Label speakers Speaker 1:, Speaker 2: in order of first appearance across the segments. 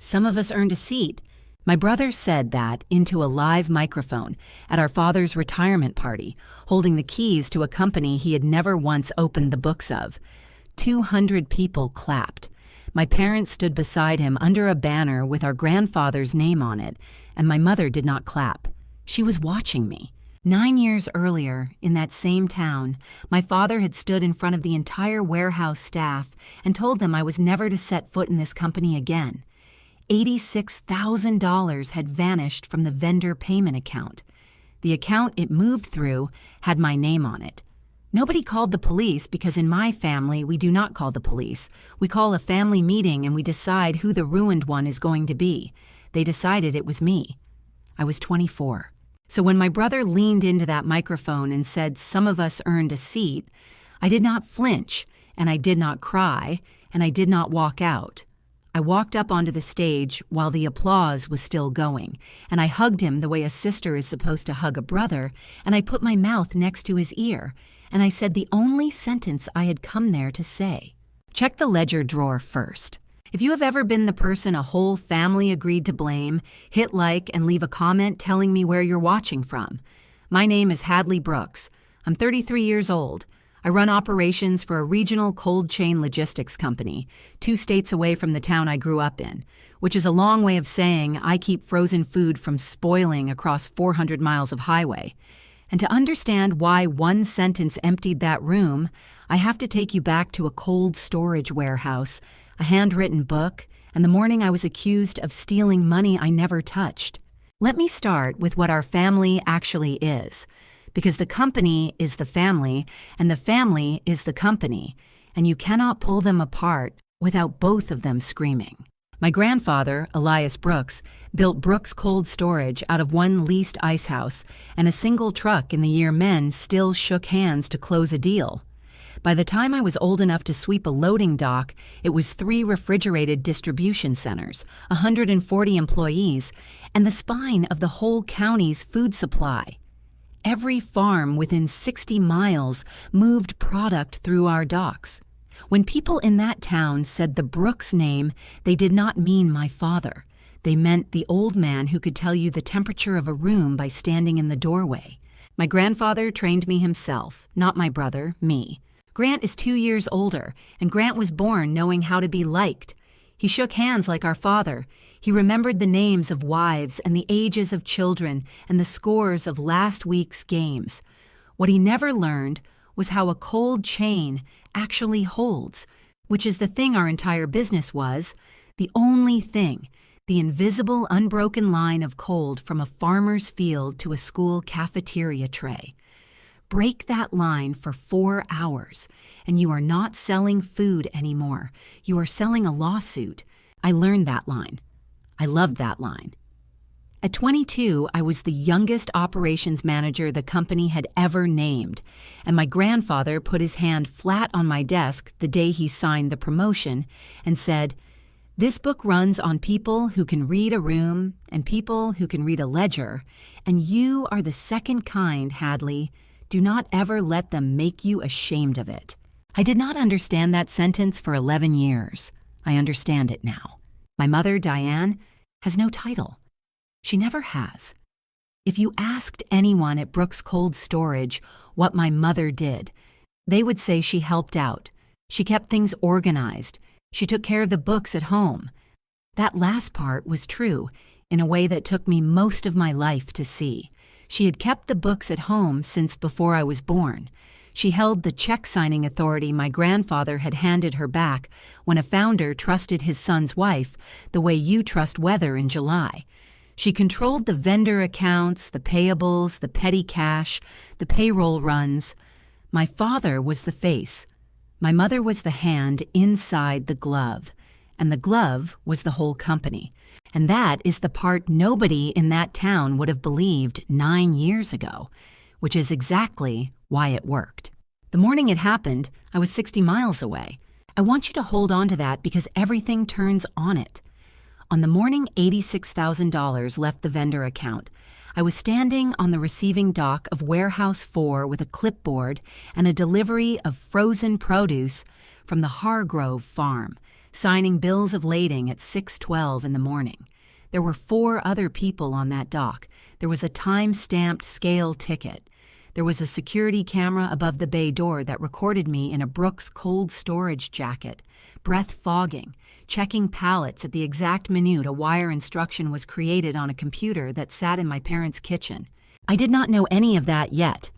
Speaker 1: Some of us earned a seat. My brother said that into a live microphone at our father's retirement party, holding the keys to a company he had never once opened the books of. 200 people clapped. My parents stood beside him under a banner with our grandfather's name on it, and my mother did not clap. She was watching me. 9 years earlier, in that same town, my father had stood in front of the entire warehouse staff and told them I was never to set foot in this company again. $86,000 had vanished from the vendor payment account. The account it moved through had my name on it. Nobody called the police because in my family we do not call the police. We call a family meeting and we decide who the ruined one is going to be. They decided it was me. I was 24. So when my brother leaned into that microphone and said some of us earned a seat, I did not flinch, and I did not cry, and I did not walk out. I walked up onto the stage while the applause was still going, and I hugged him the way a sister is supposed to hug a brother, and I put my mouth next to his ear, and I said the only sentence I had come there to say. Check the ledger drawer first. If you have ever been the person a whole family agreed to blame, hit like and leave a comment telling me where you're watching from. My name is Hadley Brooks. I'm 33 years old. I run operations for a regional cold chain logistics company, 2 states away from the town I grew up in, which is a long way of saying I keep frozen food from spoiling across 400 miles of highway. And to understand why one sentence emptied that room, I have to take you back to a cold storage warehouse, a handwritten book, and the morning I was accused of stealing money I never touched. Let me start with what our family actually is, because the company is the family, and the family is the company, and you cannot pull them apart without both of them screaming. My grandfather, Elias Brooks, built Brooks Cold Storage out of one leased ice house and a single truck in the year men still shook hands to close a deal. By the time I was old enough to sweep a loading dock, it was 3 refrigerated distribution centers, 140 employees, and the spine of the whole county's food supply. Every farm within 60 miles moved product through our docks. When people in that town said the Brooks name, they did not mean my father. They meant the old man who could tell you the temperature of a room by standing in the doorway. My grandfather trained me himself, not my brother, me. Grant is 2 years older, and Grant was born knowing how to be liked. He shook hands like our father. He remembered the names of wives and the ages of children and the scores of last week's games. What he never learned was how a cold chain actually holds, which is the thing our entire business was, the only thing, the invisible, unbroken line of cold from a farmer's field to a school cafeteria tray. Break that line for 4 hours, and you are not selling food anymore. You are selling a lawsuit. I learned that line. I loved that line. At 22, I was the youngest operations manager the company had ever named, and my grandfather put his hand flat on my desk the day he signed the promotion and said, "This book runs on people who can read a room and people who can read a ledger, and you are the second kind, Hadley. Do not ever let them make you ashamed of it." I did not understand that sentence for 11 years. I understand it now. My mother, Diane, has no title. She never has. If you asked anyone at Brooks Cold Storage what my mother did, they would say she helped out. She kept things organized. She took care of the books at home. That last part was true in a way that took me most of my life to see. She had kept the books at home since before I was born. She held the check-signing authority my grandfather had handed her back when a founder trusted his son's wife the way you trust weather in July. She controlled the vendor accounts, the payables, the petty cash, the payroll runs. My father was the face. My mother was the hand inside the glove, and the glove was the whole company. And that is the part nobody in that town would have believed 9 years ago, which is exactly why it worked. The morning it happened, I was 60 miles away. I want you to hold on to that because everything turns on it. On the morning $86,000 left the vendor account, I was standing on the receiving dock of Warehouse 4 with a clipboard and a delivery of frozen produce from the Hargrove farm, signing bills of lading at 6:12 in the morning. There were 4 other people on that dock. There was a time-stamped scale ticket. There was a security camera above the bay door that recorded me in a Brooks cold storage jacket, breath fogging, checking pallets at the exact minute a wire instruction was created on a computer that sat in my parents' kitchen. I did not know any of that yet.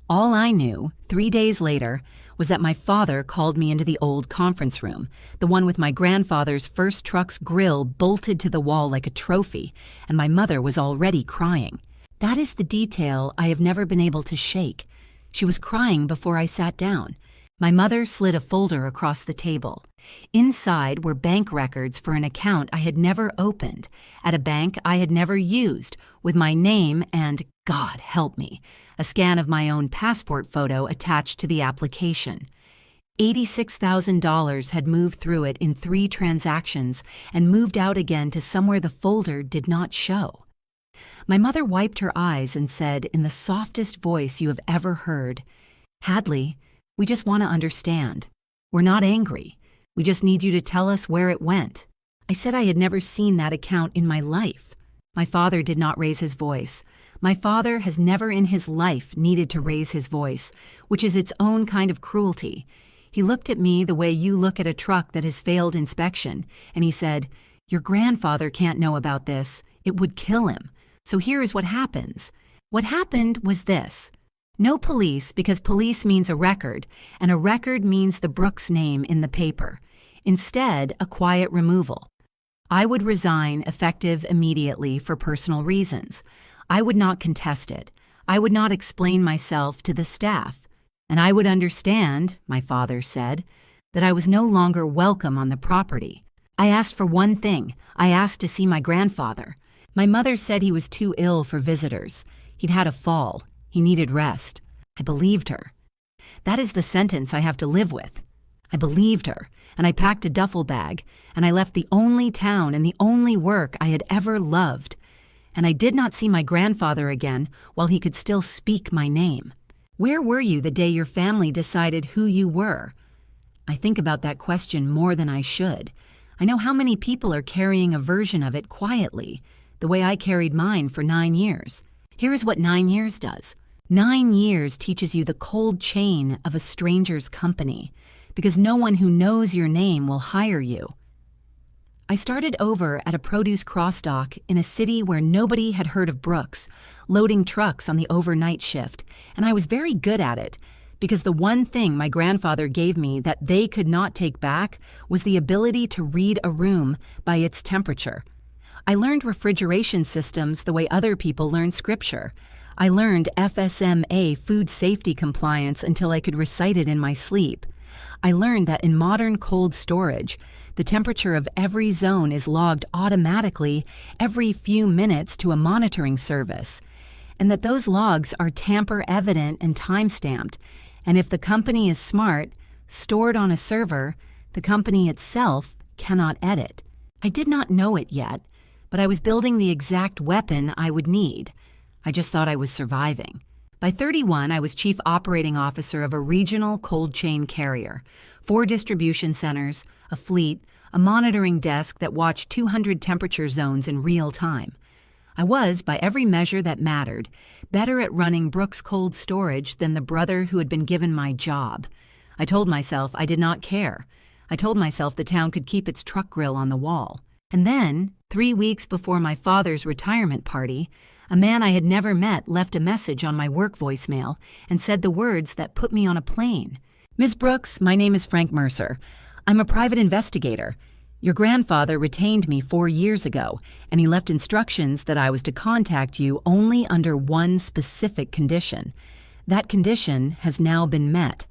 Speaker 1: All I knew, 3 days later, was that my father called me into the old conference room, the one with my grandfather's first truck's grill bolted to the wall like a trophy, and my mother was already crying. That is the detail I have never been able to shake. She was crying before I sat down. My mother slid a folder across the table. Inside were bank records for an account I had never opened, at a bank I had never used, with my name and, God help me, a scan of my own passport photo attached to the application. $86,000 had moved through it in 3 transactions and moved out again to somewhere the folder did not show. My mother wiped her eyes and said in the softest voice you have ever heard, "Hadley, we just want to understand. We're not angry. We just need you to tell us where it went." I said I had never seen that account in my life. My father did not raise his voice. My father has never in his life needed to raise his voice, which is its own kind of cruelty. He looked at me the way you look at a truck that has failed inspection, and he said, "Your grandfather can't know about this. It would kill him. So here is what happens." What happened was this. No police, because police means a record, and a record means the Brooks name in the paper. Instead, a quiet removal. I would resign effective immediately for personal reasons. I would not contest it. I would not explain myself to the staff. And I would understand, my father said, that I was no longer welcome on the property. I asked for one thing. I asked to see my grandfather. My mother said he was too ill for visitors. He'd had a fall. He needed rest. I believed her. That is the sentence I have to live with. I believed her, and I packed a duffel bag, and I left the only town and the only work I had ever loved. And I did not see my grandfather again while he could still speak my name. Where were you the day your family decided who you were? I think about that question more than I should. I know how many people are carrying a version of it quietly, the way I carried mine for 9 years. Here is what 9 years does. 9 years teaches you the cold chain of a stranger's company, because no one who knows your name will hire you. I started over at a produce cross-dock in a city where nobody had heard of Brooks, loading trucks on the overnight shift, and I was very good at it, because the one thing my grandfather gave me that they could not take back was the ability to read a room by its temperature. I learned refrigeration systems the way other people learn scripture. I learned FSMA food safety compliance until I could recite it in my sleep. I learned that in modern cold storage, the temperature of every zone is logged automatically every few minutes to a monitoring service, and that those logs are tamper-evident and time-stamped, and if the company is smart, stored on a server, the company itself cannot edit. I did not know it yet, but I was building the exact weapon I would need. I just thought I was surviving. By 31, I was chief operating officer of a regional cold chain carrier, 4 distribution centers, a fleet, a monitoring desk that watched 200 temperature zones in real time. I was, by every measure that mattered, better at running Brooks Cold Storage than the brother who had been given my job. I told myself I did not care. I told myself the town could keep its truck grill on the wall. And then, 3 weeks before my father's retirement party, a man I had never met left a message on my work voicemail and said the words that put me on a plane. "Ms. Brooks, my name is Frank Mercer. I'm a private investigator. Your grandfather retained me 4 years ago, and he left instructions that I was to contact you only under one specific condition. That condition has now been met.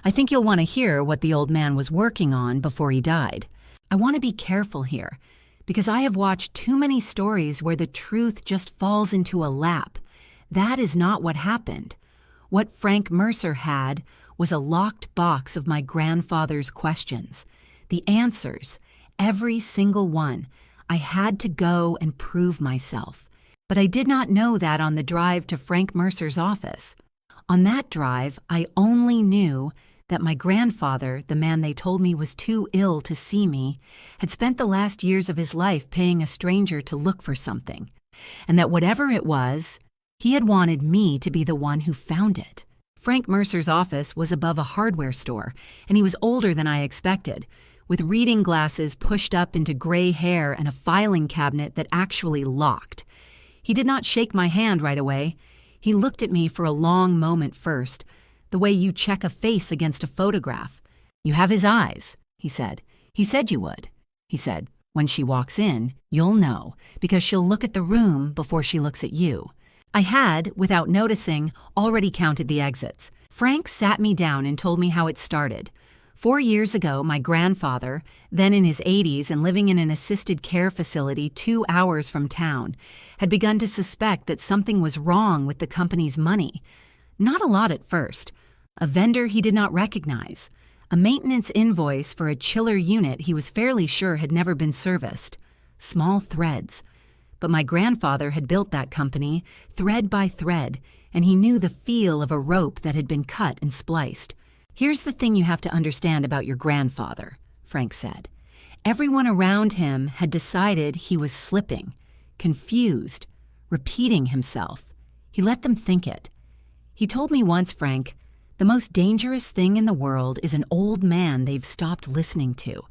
Speaker 1: I think you'll want to hear what the old man was working on before he died. I want to be careful here, because I have watched too many stories where the truth just falls into a lap. That is not what happened. What Frank Mercer had was a locked box of my grandfather's questions. The answers, every single one. I had to go and prove myself. But I did not know that on the drive to Frank Mercer's office. On that drive, I only knew that my grandfather, the man they told me was too ill to see me, had spent the last years of his life paying a stranger to look for something, and that whatever it was, he had wanted me to be the one who found it. Frank Mercer's office was above a hardware store, and he was older than I expected, with reading glasses pushed up into gray hair and a filing cabinet that actually locked. He did not shake my hand right away. He looked at me for a long moment first, the way you check a face against a photograph. "You have his eyes," he said. "He said you would." He said, "When she walks in, you'll know, because she'll look at the room before she looks at you." I had, without noticing, already counted the exits. Frank sat me down and told me how it started. 4 years ago, my grandfather, then in his 80s and living in an assisted care facility 2 hours from town, had begun to suspect that something was wrong with the company's money. Not a lot at first. A vendor he did not recognize. A maintenance invoice for a chiller unit he was fairly sure had never been serviced. Small threads. But my grandfather had built that company, thread by thread, and he knew the feel of a rope that had been cut and spliced. "Here's the thing you have to understand about your grandfather," Frank said. Everyone around him had decided he was slipping, confused, repeating himself. He let them think it. He told me once, "Frank, the most dangerous thing in the world is an old man they've stopped listening to,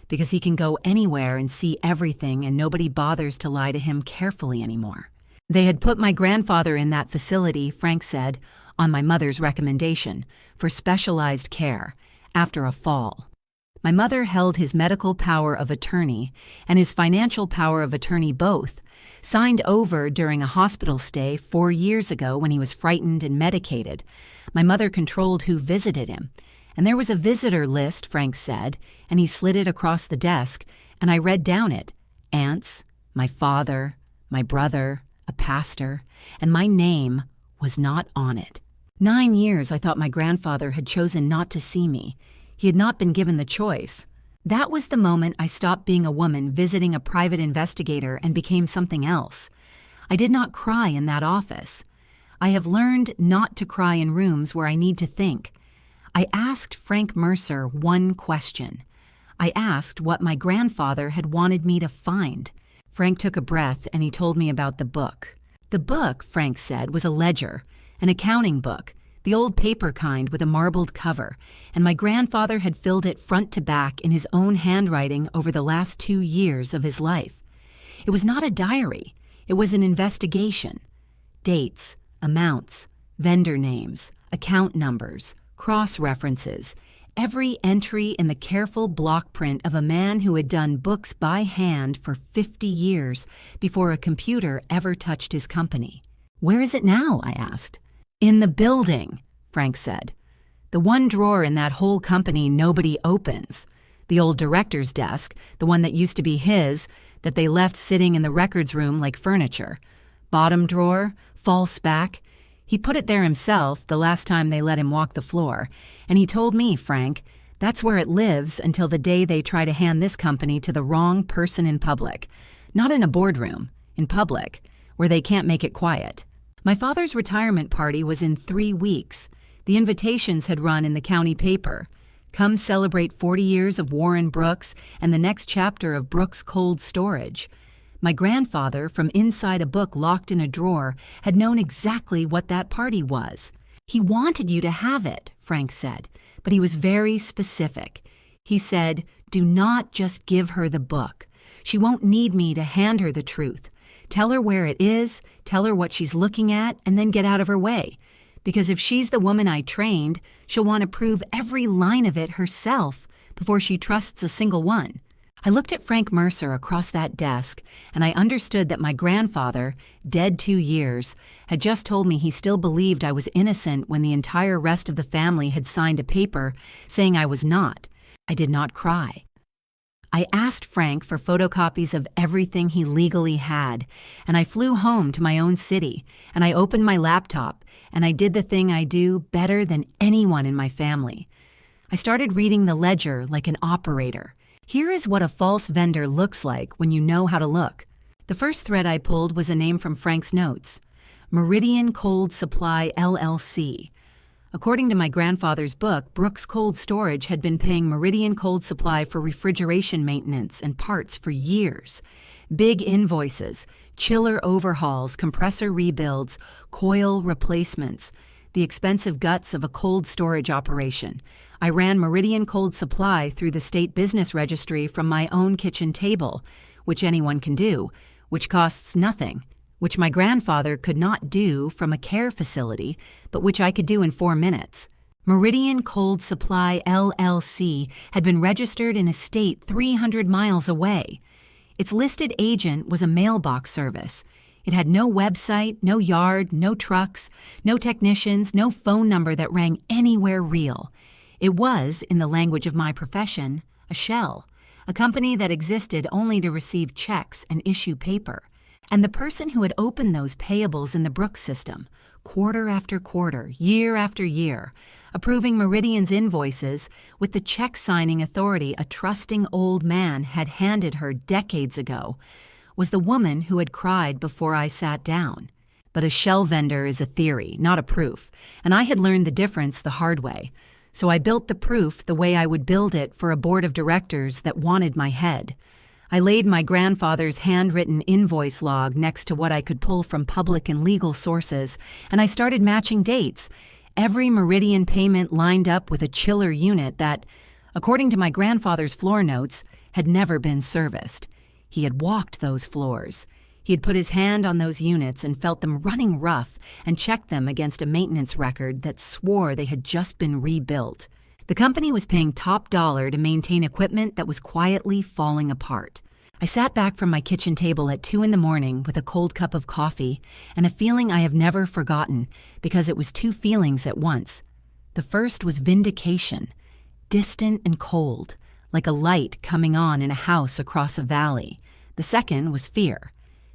Speaker 1: because he can go anywhere and see everything and nobody bothers to lie to him carefully anymore." They had put my grandfather in that facility, Frank said, on my mother's recommendation, for specialized care, after a fall. My mother held his medical power of attorney and his financial power of attorney both, signed over during a hospital stay 4 years ago when he was frightened and medicated. My mother controlled who visited him, and there was a visitor list, Frank said, and he slid it across the desk, and I read down it. Aunts, my father, my brother, a pastor, and my name was not on it. 9 years I thought my grandfather had chosen not to see me. He had not been given the choice. That was the moment I stopped being a woman visiting a private investigator and became something else. I did not cry in that office. I have learned not to cry in rooms where I need to think. I asked Frank Mercer one question. I asked what my grandfather had wanted me to find. Frank took a breath and he told me about the book. The book, Frank said, was a ledger, an accounting book, the old paper kind with a marbled cover, and my grandfather had filled it front to back in his own handwriting over the last 2 years of his life. It was not a diary. It was an investigation. Dates, amounts, vendor names, account numbers, cross-references, every entry in the careful block print of a man who had done books by hand for 50 years before a computer ever touched his company. "Where is it now?" I asked. "In the building," Frank said. "The one drawer in that whole company nobody opens. The old director's desk, the one that used to be his, that they left sitting in the records room like furniture. Bottom drawer, false back. He put it there himself the last time they let him walk the floor, and he told me, Frank, that's where it lives until the day they try to hand this company to the wrong person in public. Not in a boardroom, in public, where they can't make it quiet." My father's retirement party was in 3 weeks. The invitations had run in the county paper. Come celebrate 40 years of Warren Brooks and the next chapter of Brooks Cold Storage. My grandfather, from inside a book locked in a drawer, had known exactly what that party was. "He wanted you to have it," Frank said, but he was very specific. He said, "Do not just give her the book. She won't need me to hand her the truth. Tell her where it is, tell her what she's looking at, and then get out of her way. Because if she's the woman I trained, she'll want to prove every line of it herself before she trusts a single one." I looked at Frank Mercer across that desk, and I understood that my grandfather, dead 2 years, had just told me he still believed I was innocent when the entire rest of the family had signed a paper saying I was not. I did not cry. I asked Frank for photocopies of everything he legally had, and I flew home to my own city, and I opened my laptop, and I did the thing I do better than anyone in my family. I started reading the ledger like an operator. Here is what a false vendor looks like when you know how to look. The first thread I pulled was a name from Frank's notes. Meridian Cold Supply, LLC. According to my grandfather's book, Brooks Cold Storage had been paying Meridian Cold Supply for refrigeration maintenance and parts for years. Big invoices, chiller overhauls, compressor rebuilds, coil replacements, the expensive guts of a cold storage operation. I ran Meridian Cold Supply through the state business registry from my own kitchen table, which anyone can do, which costs nothing, which my grandfather could not do from a care facility, but which I could do in 4 minutes. Meridian Cold Supply, LLC, had been registered in a state 300 miles away. Its listed agent was a mailbox service. It had no website, no yard, no trucks, no technicians, no phone number that rang anywhere real. It was, in the language of my profession, a shell, a company that existed only to receive checks and issue paper. And the person who had opened those payables in the Brooks system, quarter after quarter, year after year, approving Meridian's invoices with the check-signing authority a trusting old man had handed her decades ago, was the woman who had cried before I sat down. But a shell vendor is a theory, not a proof, and I had learned the difference the hard way. So I built the proof the way I would build it for a board of directors that wanted my head. I laid my grandfather's handwritten invoice log next to what I could pull from public and legal sources, and I started matching dates. Every Meridian payment lined up with a chiller unit that, according to my grandfather's floor notes, had never been serviced. He had walked those floors. He had put his hand on those units and felt them running rough and checked them against a maintenance record that swore they had just been rebuilt. The company was paying top dollar to maintain equipment that was quietly falling apart. I sat back from my kitchen table at 2 a.m. with a cold cup of coffee and a feeling I have never forgotten because it was 2 feelings at once. The first was vindication, distant and cold, like a light coming on in a house across a valley. The second was fear,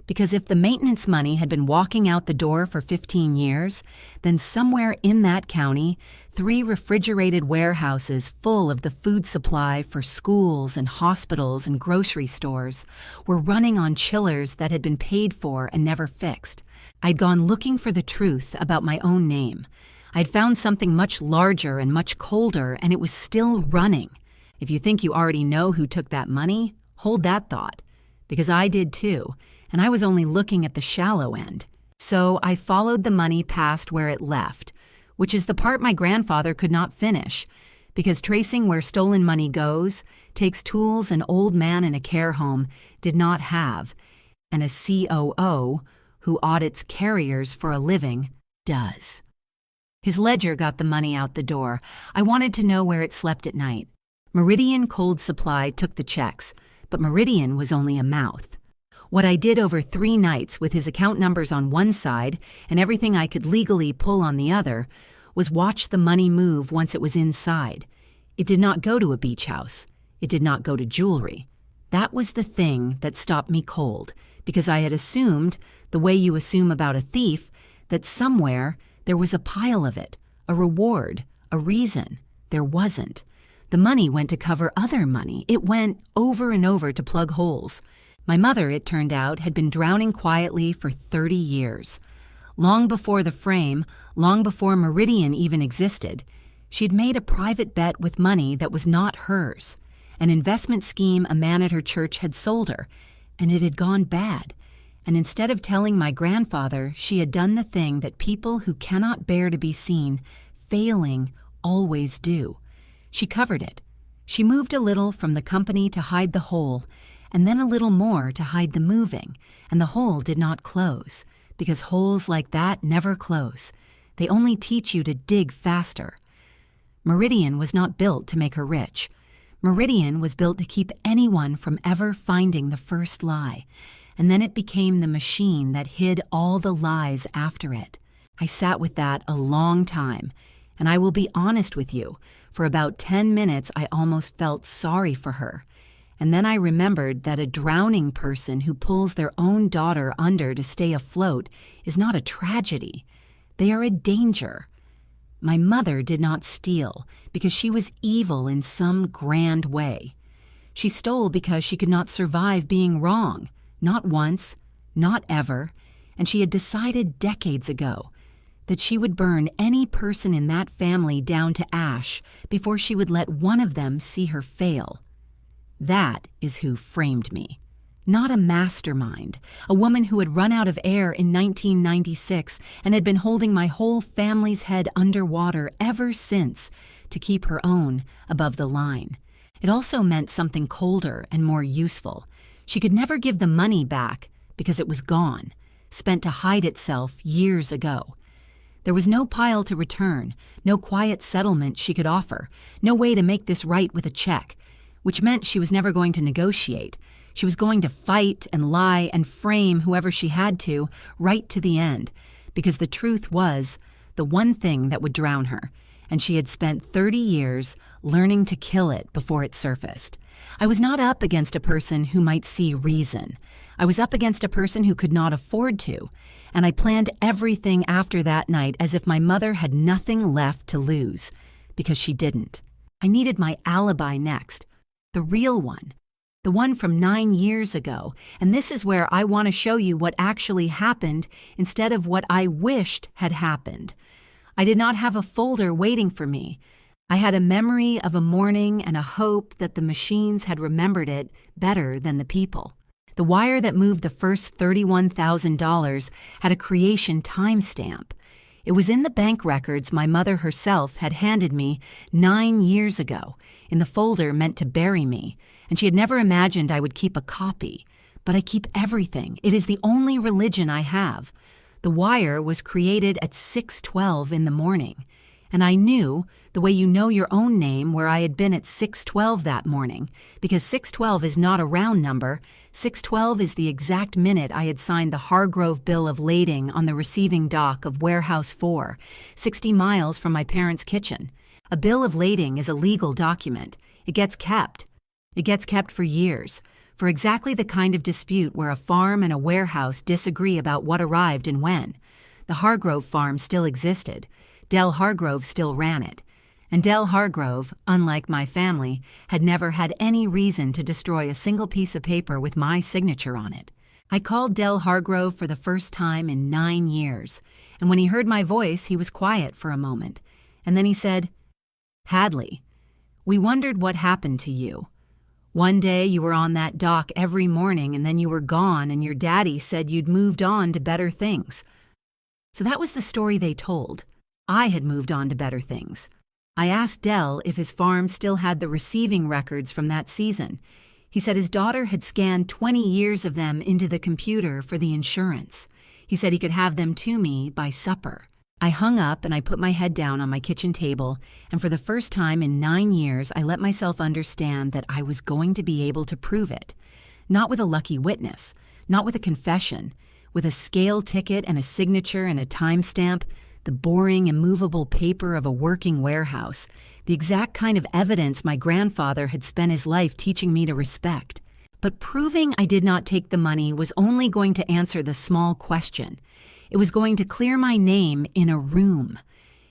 Speaker 1: because if the maintenance money had been walking out the door for 15 years, then somewhere in that county, 3 refrigerated warehouses full of the food supply for schools and hospitals and grocery stores were running on chillers that had been paid for and never fixed. I'd gone looking for the truth about my own name. I'd found something much larger and much colder, and it was still running. If you think you already know who took that money, hold that thought, because I did too, and I was only looking at the shallow end. So I followed the money past where it left, which is the part my grandfather could not finish, because tracing where stolen money goes takes tools an old man in a care home did not have, and a COO, who audits carriers for a living, does. His ledger got the money out the door. I wanted to know where it slept at night. Meridian Cold Supply took the checks, but Meridian was only a mouth. What I did over 3 nights with his account numbers on one side and everything I could legally pull on the other was watch the money move once it was inside. It did not go to a beach house. It did not go to jewelry. That was the thing that stopped me cold, because I had assumed, the way you assume about a thief, that somewhere there was a pile of it, a reward, a reason. There wasn't. The money went to cover other money. It went over and over to plug holes. My mother, it turned out, had been drowning quietly for 30 years. Long before the frame, long before Meridian even existed, she'd made a private bet with money that was not hers, an investment scheme a man at her church had sold her, and it had gone bad. And instead of telling my grandfather, she had done the thing that people who cannot bear to be seen failing always do. She covered it. She moved a little from the company to hide the hole, and then a little more to hide the moving, and the hole did not close, because holes like that never close. They only teach you to dig faster. Meridian was not built to make her rich. Meridian was built to keep anyone from ever finding the first lie, and then it became the machine that hid all the lies after it. I sat with that a long time, and I will be honest with you, for about 10 minutes I almost felt sorry for her. And then I remembered that a drowning person who pulls their own daughter under to stay afloat is not a tragedy. They are a danger. My mother did not steal because she was evil in some grand way. She stole because she could not survive being wrong, not once, not ever, and she had decided decades ago that she would burn any person in that family down to ash before she would let one of them see her fail. That is who framed me. Not a mastermind, a woman who had run out of air in 1996 and had been holding my whole family's head underwater ever since to keep her own above the line. It also meant something colder and more useful. She could never give the money back because it was gone, spent to hide itself years ago. There was no pile to return, no quiet settlement she could offer, no way to make this right with a check, which meant she was never going to negotiate. She was going to fight and lie and frame whoever she had to, right to the end, because the truth was the one thing that would drown her, and she had spent 30 years learning to kill it before it surfaced. I was not up against a person who might see reason. I was up against a person who could not afford to, and I planned everything after that night as if my mother had nothing left to lose, because she didn't. I needed my alibi next, the real one. The one from 9 years ago, and this is where I want to show you what actually happened instead of what I wished had happened. I did not have a folder waiting for me. I had a memory of a morning and a hope that the machines had remembered it better than the people. The wire that moved the first $31,000 had a creation timestamp. It was in the bank records my mother herself had handed me 9 years ago, in the folder meant to bury me, and she had never imagined I would keep a copy. But I keep everything. It is the only religion I have. The wire was created at 6:12 in the morning, and I knew, the way you know your own name, where I had been at 6:12 that morning, because 6:12 is not a round number. 6:12 is the exact minute I had signed the Hargrove bill of lading on the receiving dock of Warehouse 4, 60 miles from my parents' kitchen. A bill of lading is a legal document. It gets kept. It gets kept for years, for exactly the kind of dispute where a farm and a warehouse disagree about what arrived and when. The Hargrove farm still existed. Del Hargrove still ran it. And Del Hargrove, unlike my family, had never had any reason to destroy a single piece of paper with my signature on it. I called Del Hargrove for the first time in 9 years, and when he heard my voice, he was quiet for a moment. And then he said, "Hadley, we wondered what happened to you. One day you were on that dock every morning and then you were gone and your daddy said you'd moved on to better things." So that was the story they told. I had moved on to better things. I asked Del if his farm still had the receiving records from that season. He said his daughter had scanned 20 years of them into the computer for the insurance. He said he could have them to me by supper. I hung up and I put my head down on my kitchen table, and for the first time in 9 years, I let myself understand that I was going to be able to prove it. Not with a lucky witness, not with a confession, with a scale ticket and a signature and a timestamp, the boring, immovable paper of a working warehouse, the exact kind of evidence my grandfather had spent his life teaching me to respect. But proving I did not take the money was only going to answer the small question. It was going to clear my name in a room.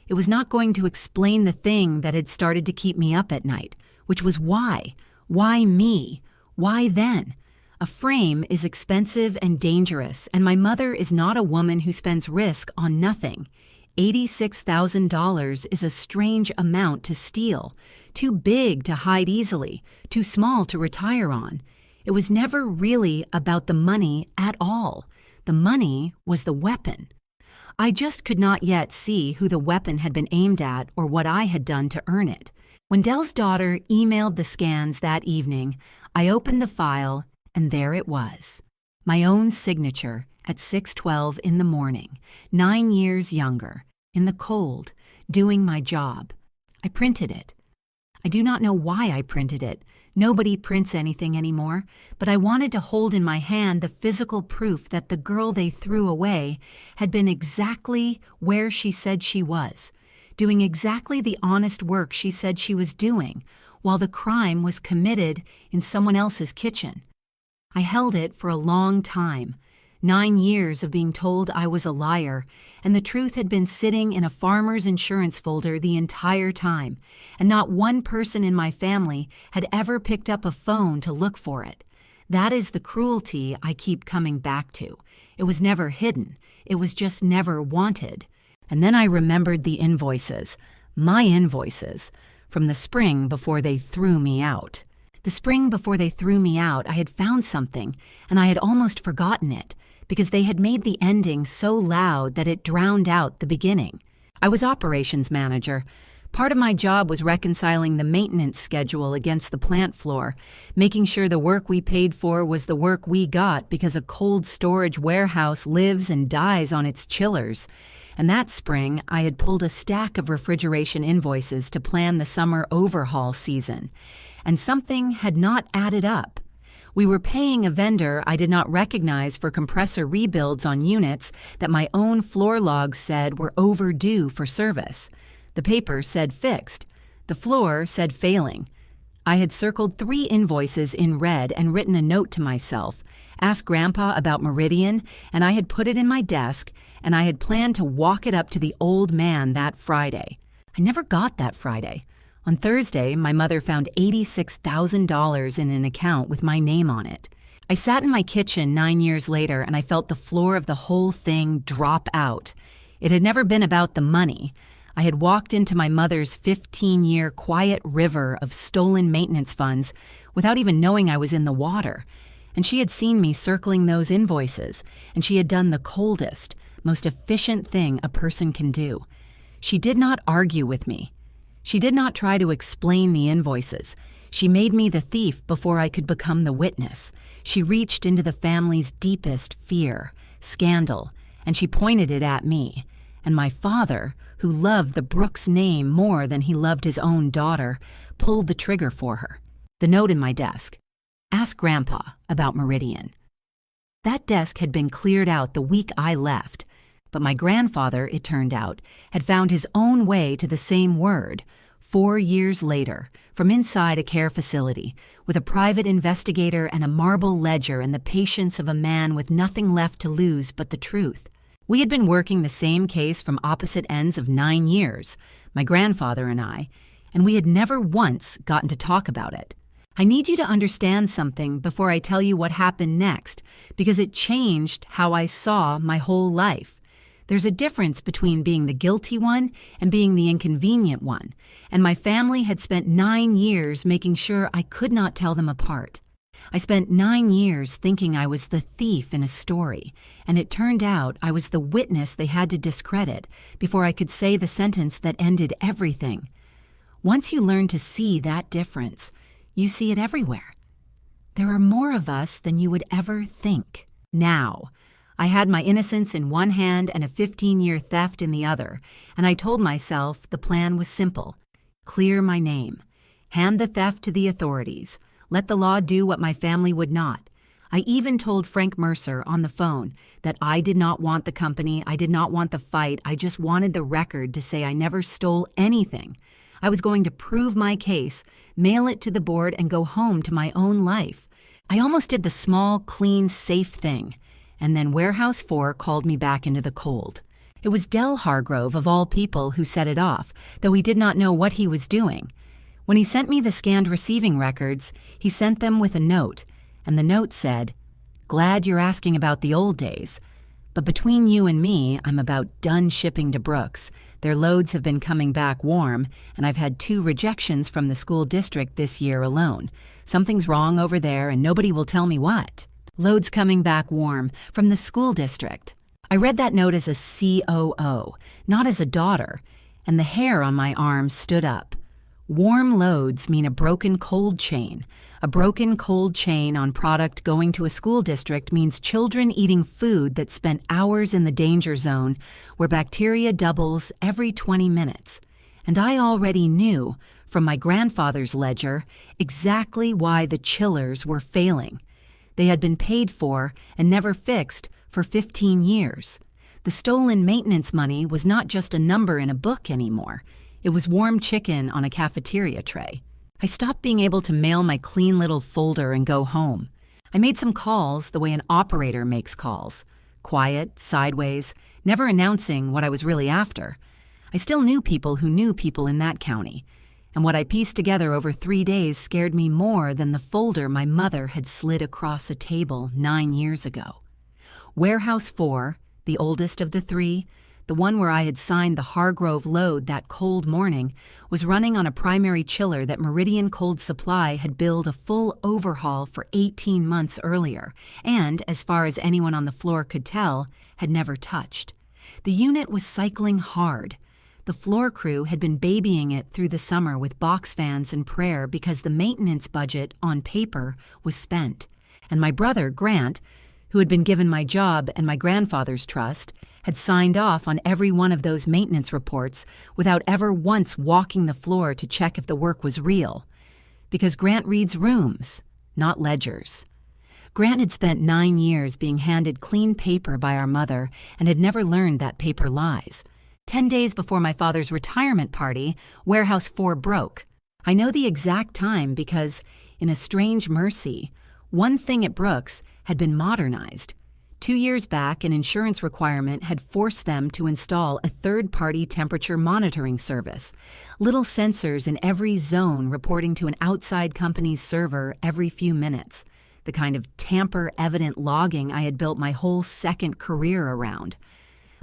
Speaker 1: It was not going to explain the thing that had started to keep me up at night, which was why. Why me? Why then? A frame is expensive and dangerous, and my mother is not a woman who spends risk on nothing. $86,000 is a strange amount to steal, too big to hide easily, too small to retire on. It was never really about the money at all. The money was the weapon. I just could not yet see who the weapon had been aimed at or what I had done to earn it. When Del's daughter emailed the scans that evening, I opened the file, and there it was. My own signature at 6:12 in the morning, 9 years younger, in the cold, doing my job. I printed it. I do not know why I printed it. Nobody prints anything anymore, but I wanted to hold in my hand the physical proof that the girl they threw away had been exactly where she said she was, doing exactly the honest work she said she was doing, while the crime was committed in someone else's kitchen. I held it for a long time, 9 years of being told I was a liar, and the truth had been sitting in a farmer's insurance folder the entire time, and not one person in my family had ever picked up a phone to look for it. That is the cruelty I keep coming back to. It was never hidden. It was just never wanted. And then I remembered the invoices, my invoices, from the spring before they threw me out. The spring before they threw me out, I had found something, and I had almost forgotten it, because they had made the ending so loud that it drowned out the beginning. I was operations manager. Part of my job was reconciling the maintenance schedule against the plant floor, making sure the work we paid for was the work we got because a cold storage warehouse lives and dies on its chillers. And that spring, I had pulled a stack of refrigeration invoices to plan the summer overhaul season. And something had not added up. We were paying a vendor I did not recognize for compressor rebuilds on units that my own floor logs said were overdue for service. The paper said fixed. The floor said failing. I had circled 3 invoices in red and written a note to myself, asked Grandpa about Meridian, and I had put it in my desk, and I had planned to walk it up to the old man that Friday. I never got that Friday. On Thursday, my mother found $86,000 in an account with my name on it. I sat in my kitchen 9 years later, and I felt the floor of the whole thing drop out. It had never been about the money. I had walked into my mother's 15-year quiet river of stolen maintenance funds without even knowing I was in the water. And she had seen me circling those invoices, and she had done the coldest, most efficient thing a person can do. She did not argue with me. She did not try to explain the invoices. She made me the thief before I could become the witness. She reached into the family's deepest fear, scandal, and she pointed it at me. And my father, who loved the Brooks name more than he loved his own daughter, pulled the trigger for her. The note in my desk. Ask Grandpa about Meridian. That desk had been cleared out the week I left, but my grandfather, it turned out, had found his own way to the same word 4 years later, from inside a care facility, with a private investigator and a marble ledger and the patience of a man with nothing left to lose but the truth. We had been working the same case from opposite ends of 9 years, my grandfather and I, and we had never once gotten to talk about it. I need you to understand something before I tell you what happened next, because it changed how I saw my whole life. There's a difference between being the guilty one and being the inconvenient one, and my family had spent 9 years making sure I could not tell them apart. I spent 9 years thinking I was the thief in a story, and it turned out I was the witness they had to discredit before I could say the sentence that ended everything. Once you learn to see that difference, you see it everywhere. There are more of us than you would ever think. Now, I had my innocence in one hand and a 15-year theft in the other, and I told myself the plan was simple. Clear my name. Hand the theft to the authorities. Let the law do what my family would not. I even told Frank Mercer on the phone that I did not want the company, I did not want the fight, I just wanted the record to say I never stole anything. I was going to prove my case, mail it to the board, and go home to my own life. I almost did the small, clean, safe thing. And then Warehouse 4 called me back into the cold. It was Del Hargrove, of all people, who set it off, though he did not know what he was doing. When he sent me the scanned receiving records, he sent them with a note, and the note said, "Glad you're asking about the old days. But between you and me, I'm about done shipping to Brooks. Their loads have been coming back warm, and I've had 2 rejections from the school district this year alone. Something's wrong over there, and nobody will tell me what. Loads coming back warm from the school district." I read that note as a COO, not as a daughter, and the hair on my arms stood up. Warm loads mean a broken cold chain. A broken cold chain on product going to a school district means children eating food that spent hours in the danger zone, where bacteria doubles every 20 minutes. And I already knew, from my grandfather's ledger, exactly why the chillers were failing. They had been paid for and never fixed for 15 years. The stolen maintenance money was not just a number in a book anymore. It was warm chicken on a cafeteria tray. I stopped being able to mail my clean little folder and go home. I made some calls the way an operator makes calls. Quiet, sideways, never announcing what I was really after. I still knew people who knew people in that county. And what I pieced together over 3 days scared me more than the folder my mother had slid across a table 9 years ago. Warehouse 4, the oldest of the 3, the one where I had signed the Hargrove load that cold morning, was running on a primary chiller that Meridian Cold Supply had billed a full overhaul for 18 months earlier and, as far as anyone on the floor could tell, had never touched. The unit was cycling hard. The floor crew had been babying it through the summer with box fans and prayer because the maintenance budget, on paper, was spent. And my brother, Grant, who had been given my job and my grandfather's trust, had signed off on every one of those maintenance reports without ever once walking the floor to check if the work was real. Because Grant reads rooms, not ledgers. Grant had spent 9 years being handed clean paper by our mother and had never learned that paper lies. 10 days before my father's retirement party, Warehouse 4 broke. I know the exact time because, in a strange mercy, one thing at Brooks had been modernized. 2 years back, an insurance requirement had forced them to install a third-party temperature monitoring service. Little sensors in every zone reporting to an outside company's server every few minutes. The kind of tamper-evident logging I had built my whole second career around.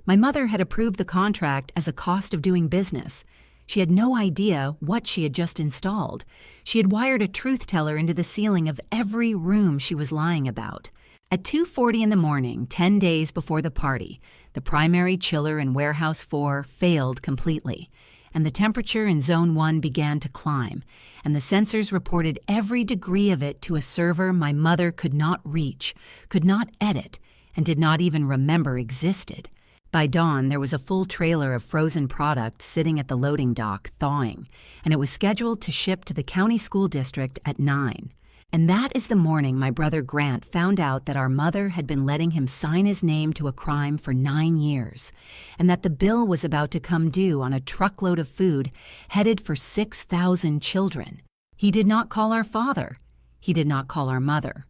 Speaker 1: My mother had approved the contract as a cost of doing business. She had no idea what she had just installed. She had wired a truth teller into the ceiling of every room she was lying about. At 2:40 in the morning, 10 days before the party, the primary chiller in Warehouse 4 failed completely, and the temperature in Zone 1 began to climb, and the sensors reported every degree of it to a server my mother could not reach, could not edit, and did not even remember existed. By dawn, there was a full trailer of frozen product sitting at the loading dock, thawing, and it was scheduled to ship to the county school district at 9. And that is the morning my brother Grant found out that our mother had been letting him sign his name to a crime for 9 years, and that the bill was about to come due on a truckload of food headed for 6,000 children. He did not call our father. He did not call our mother.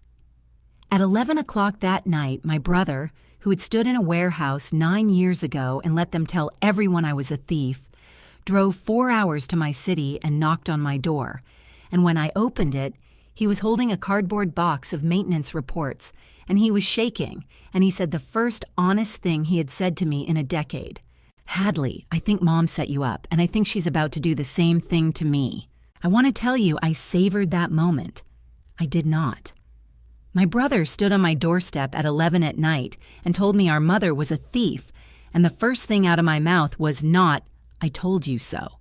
Speaker 1: At 11 o'clock that night, my brother, who had stood in a warehouse 9 years ago and let them tell everyone I was a thief, drove 4 hours to my city and knocked on my door. And when I opened it, he was holding a cardboard box of maintenance reports, and he was shaking, and he said the first honest thing he had said to me in a decade. "Hadley, I think Mom set you up, and I think she's about to do the same thing to me." I want to tell you I savored that moment. I did not. My brother stood on my doorstep at 11 at night and told me our mother was a thief, and the first thing out of my mouth was not, "I told you so."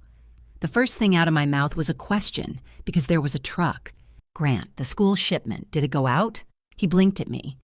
Speaker 1: The first thing out of my mouth was a question, because there was a truck. "Grant, the school shipment, did it go out?" He blinked at me.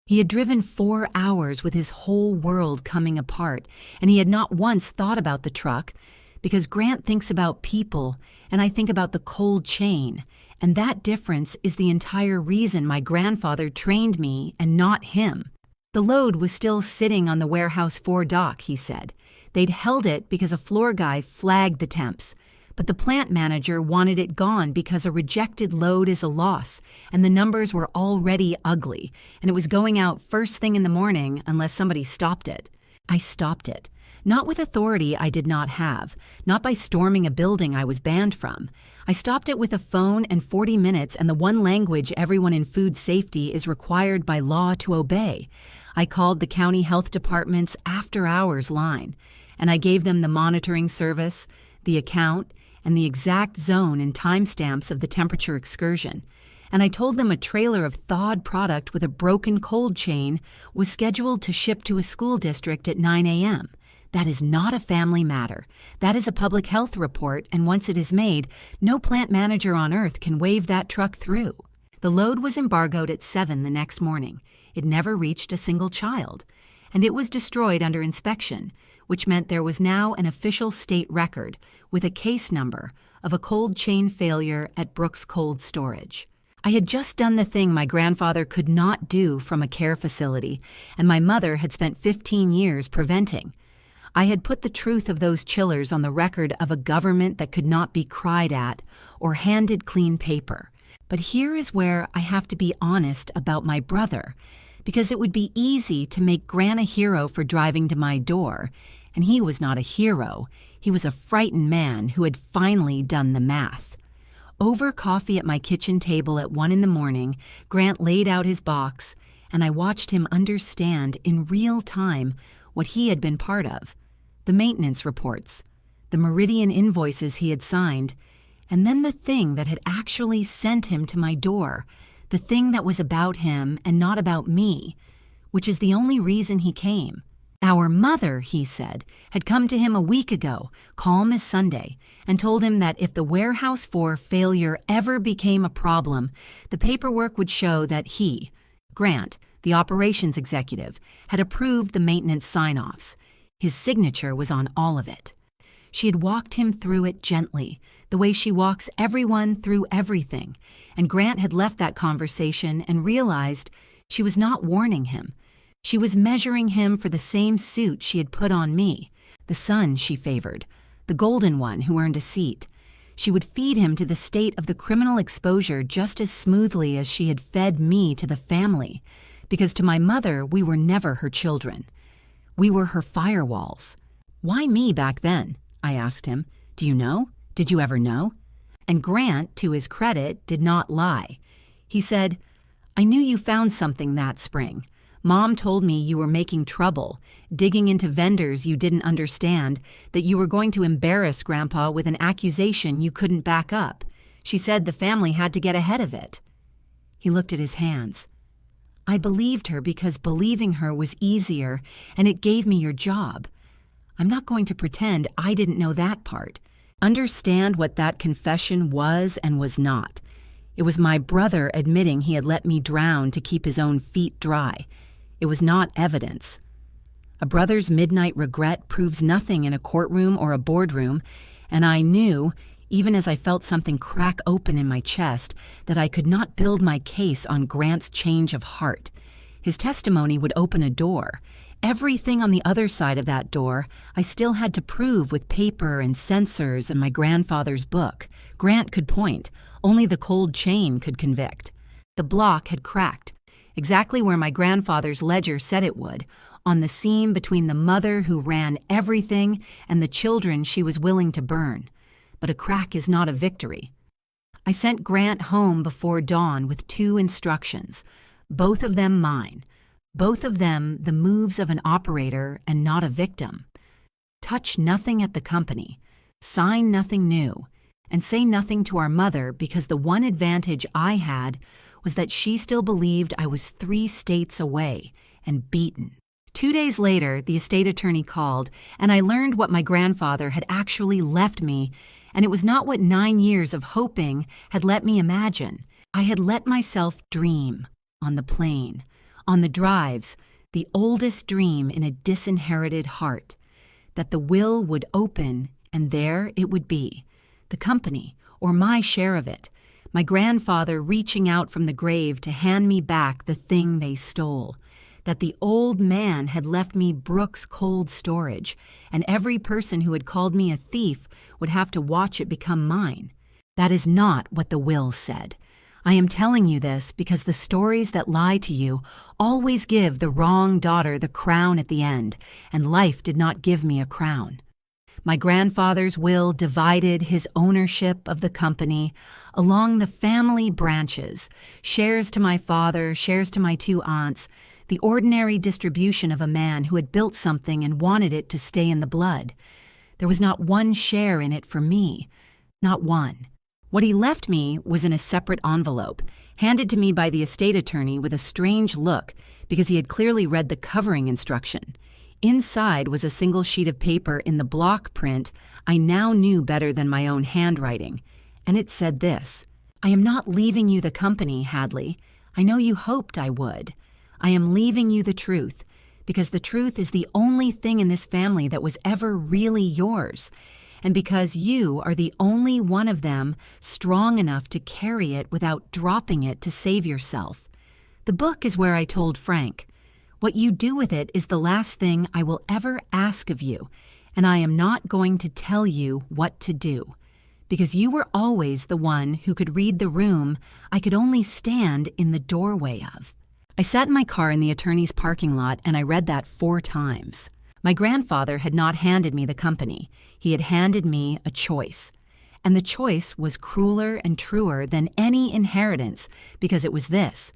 Speaker 1: He had driven 4 hours with his whole world coming apart, and he had not once thought about the truck, because Grant thinks about people, and I think about the cold chain, and that difference is the entire reason my grandfather trained me and not him. The load was still sitting on the Warehouse 4 dock, he said. They'd held it because a floor guy flagged the temps, but the plant manager wanted it gone because a rejected load is a loss, and the numbers were already ugly, and it was going out first thing in the morning unless somebody stopped it. I stopped it. Not with authority I did not have, not by storming a building I was banned from. I stopped it with a phone and 40 minutes and the one language everyone in food safety is required by law to obey. I called the county health department's after-hours line, and I gave them the monitoring service, the account, and the exact zone and timestamps of the temperature excursion. And I told them a trailer of thawed product with a broken cold chain was scheduled to ship to a school district at 9 a.m. That is not a family matter. That is a public health report, and once it is made, no plant manager on earth can wave that truck through. The load was embargoed at 7 the next morning. It never reached a single child. And it was destroyed under inspection, which meant there was now an official state record with a case number of a cold chain failure at Brooks Cold Storage. I had just done the thing my grandfather could not do from a care facility, and my mother had spent 15 years preventing. I had put the truth of those chillers on the record of a government that could not be cried at or handed clean paper. But here is where I have to be honest about my brother, because it would be easy to make Grant a hero for driving to my door, and he was not a hero. He was a frightened man who had finally done the math. Over coffee at my kitchen table at 1 in the morning, Grant laid out his box, and I watched him understand in real time what he had been part of. the maintenance reports, the Meridian invoices he had signed, and then the thing that had actually sent him to my door, the thing that was about him and not about me, which is the only reason he came. Our mother, he said, had come to him a week ago, calm as Sunday, and told him that if the Warehouse 4 failure ever became a problem, the paperwork would show that he, Grant, the operations executive, had approved the maintenance sign-offs. His signature was on all of it. She had walked him through it gently, the way she walks everyone through everything, and Grant had left that conversation and realized she was not warning him. She was measuring him for the same suit she had put on me, the son she favored, the golden one who earned a seat. She would feed him to the state of the criminal exposure just as smoothly as she had fed me to the family, because to my mother we were never her children. We were her firewalls. Why me back then? I asked him. Do you know? Did you ever know? And Grant, to his credit, did not lie. He said, I knew you found something that spring. Mom told me you were making trouble, digging into vendors you didn't understand, that you were going to embarrass Grandpa with an accusation you couldn't back up. She said the family had to get ahead of it. He looked at his hands. I believed her because believing her was easier, and it gave me your job. I'm not going to pretend I didn't know that part. Understand what that confession was and was not. It was my brother admitting he had let me drown to keep his own feet dry. It was not evidence. A brother's midnight regret proves nothing in a courtroom or a boardroom, and I knew, even as I felt something crack open in my chest, that I could not build my case on Grant's change of heart. His testimony would open a door. Everything on the other side of that door I still had to prove with paper and sensors and my grandfather's book. Grant could point. Only the cold chain could convict. The block had cracked, exactly where my grandfather's ledger said it would, on the seam between the mother who ran everything and the children she was willing to burn. But a crack is not a victory. I sent Grant home before dawn with 2 instructions, both of them mine, both of them the moves of an operator and not a victim. Touch nothing at the company, sign nothing new, and say nothing to our mother, because the one advantage I had was that she still believed I was 3 states away and beaten. 2 days later, the estate attorney called, and I learned what my grandfather had actually left me, and it was not what 9 years of hoping had let me imagine. I had let myself dream on the plane, on the drives, the oldest dream in a disinherited heart, that the will would open and there it would be, the company, or my share of it, my grandfather reaching out from the grave to hand me back the thing they stole, that the old man had left me Brooks' cold storage, and every person who had called me a thief would have to watch it become mine. That is not what the will said. I am telling you this because the stories that lie to you always give the wrong daughter the crown at the end, and life did not give me a crown. My grandfather's will divided his ownership of the company along the family branches, shares to my father, shares to my 2 aunts, the ordinary distribution of a man who had built something and wanted it to stay in the blood. There was not one share in it for me, not one. What he left me was in a separate envelope, handed to me by the estate attorney with a strange look because he had clearly read the covering instruction. Inside was a single sheet of paper in the block print I now knew better than my own handwriting, and it said this: I am not leaving you the company, Hadley. I know you hoped I would. I am leaving you the truth, because the truth is the only thing in this family that was ever really yours, and because you are the only one of them strong enough to carry it without dropping it to save yourself. The book is where I told Frank. What you do with it is the last thing I will ever ask of you, and I am not going to tell you what to do, because you were always the one who could read the room I could only stand in the doorway of. I sat in my car in the attorney's parking lot and I read that 4 times. My grandfather had not handed me the company. He had handed me a choice. And the choice was crueler and truer than any inheritance, because it was this: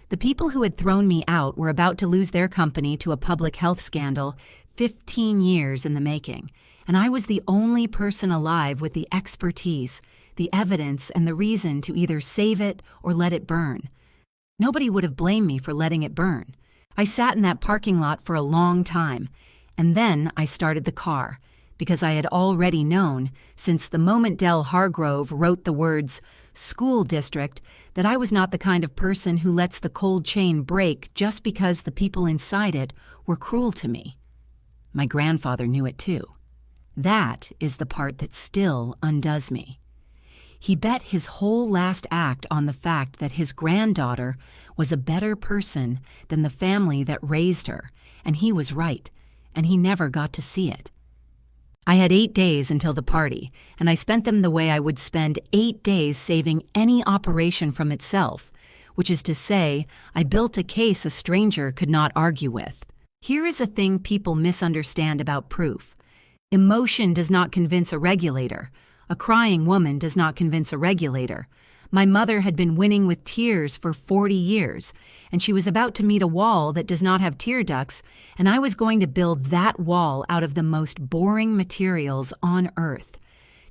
Speaker 1: The people who had thrown me out were about to lose their company to a public health scandal 15 years in the making, and I was the only person alive with the expertise, the evidence, and the reason to either save it or let it burn. Nobody would have blamed me for letting it burn. I sat in that parking lot for a long time, and then I started the car, because I had already known, since the moment Del Hargrove wrote the words, "school district," that I was not the kind of person who lets the cold chain break just because the people inside it were cruel to me. My grandfather knew it too. That is the part that still undoes me. He bet his whole last act on the fact that his granddaughter was a better person than the family that raised her, and he was right, and he never got to see it. I had 8 days until the party, and I spent them the way I would spend 8 days saving any operation from itself, which is to say, I built a case a stranger could not argue with. Here is a thing people misunderstand about proof. Emotion does not convince a regulator. A crying woman does not convince a regulator. My mother had been winning with tears for 40 years, and she was about to meet a wall that does not have tear ducts, and I was going to build that wall out of the most boring materials on earth.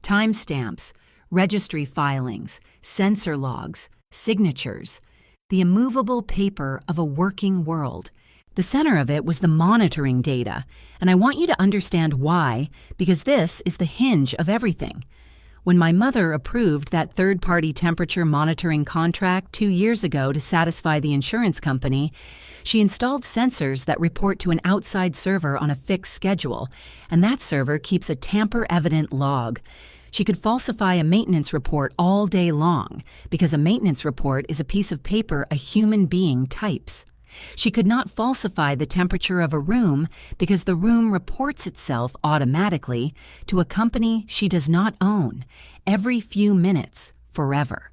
Speaker 1: Timestamps, registry filings, sensor logs, signatures, the immovable paper of a working world. The center of it was the monitoring data, and I want you to understand why, because this is the hinge of everything. When my mother approved that third-party temperature monitoring contract 2 years ago to satisfy the insurance company, she installed sensors that report to an outside server on a fixed schedule, and that server keeps a tamper-evident log. She could falsify a maintenance report all day long, because a maintenance report is a piece of paper a human being types. She could not falsify the temperature of a room because the room reports itself automatically to a company she does not own, every few minutes, forever.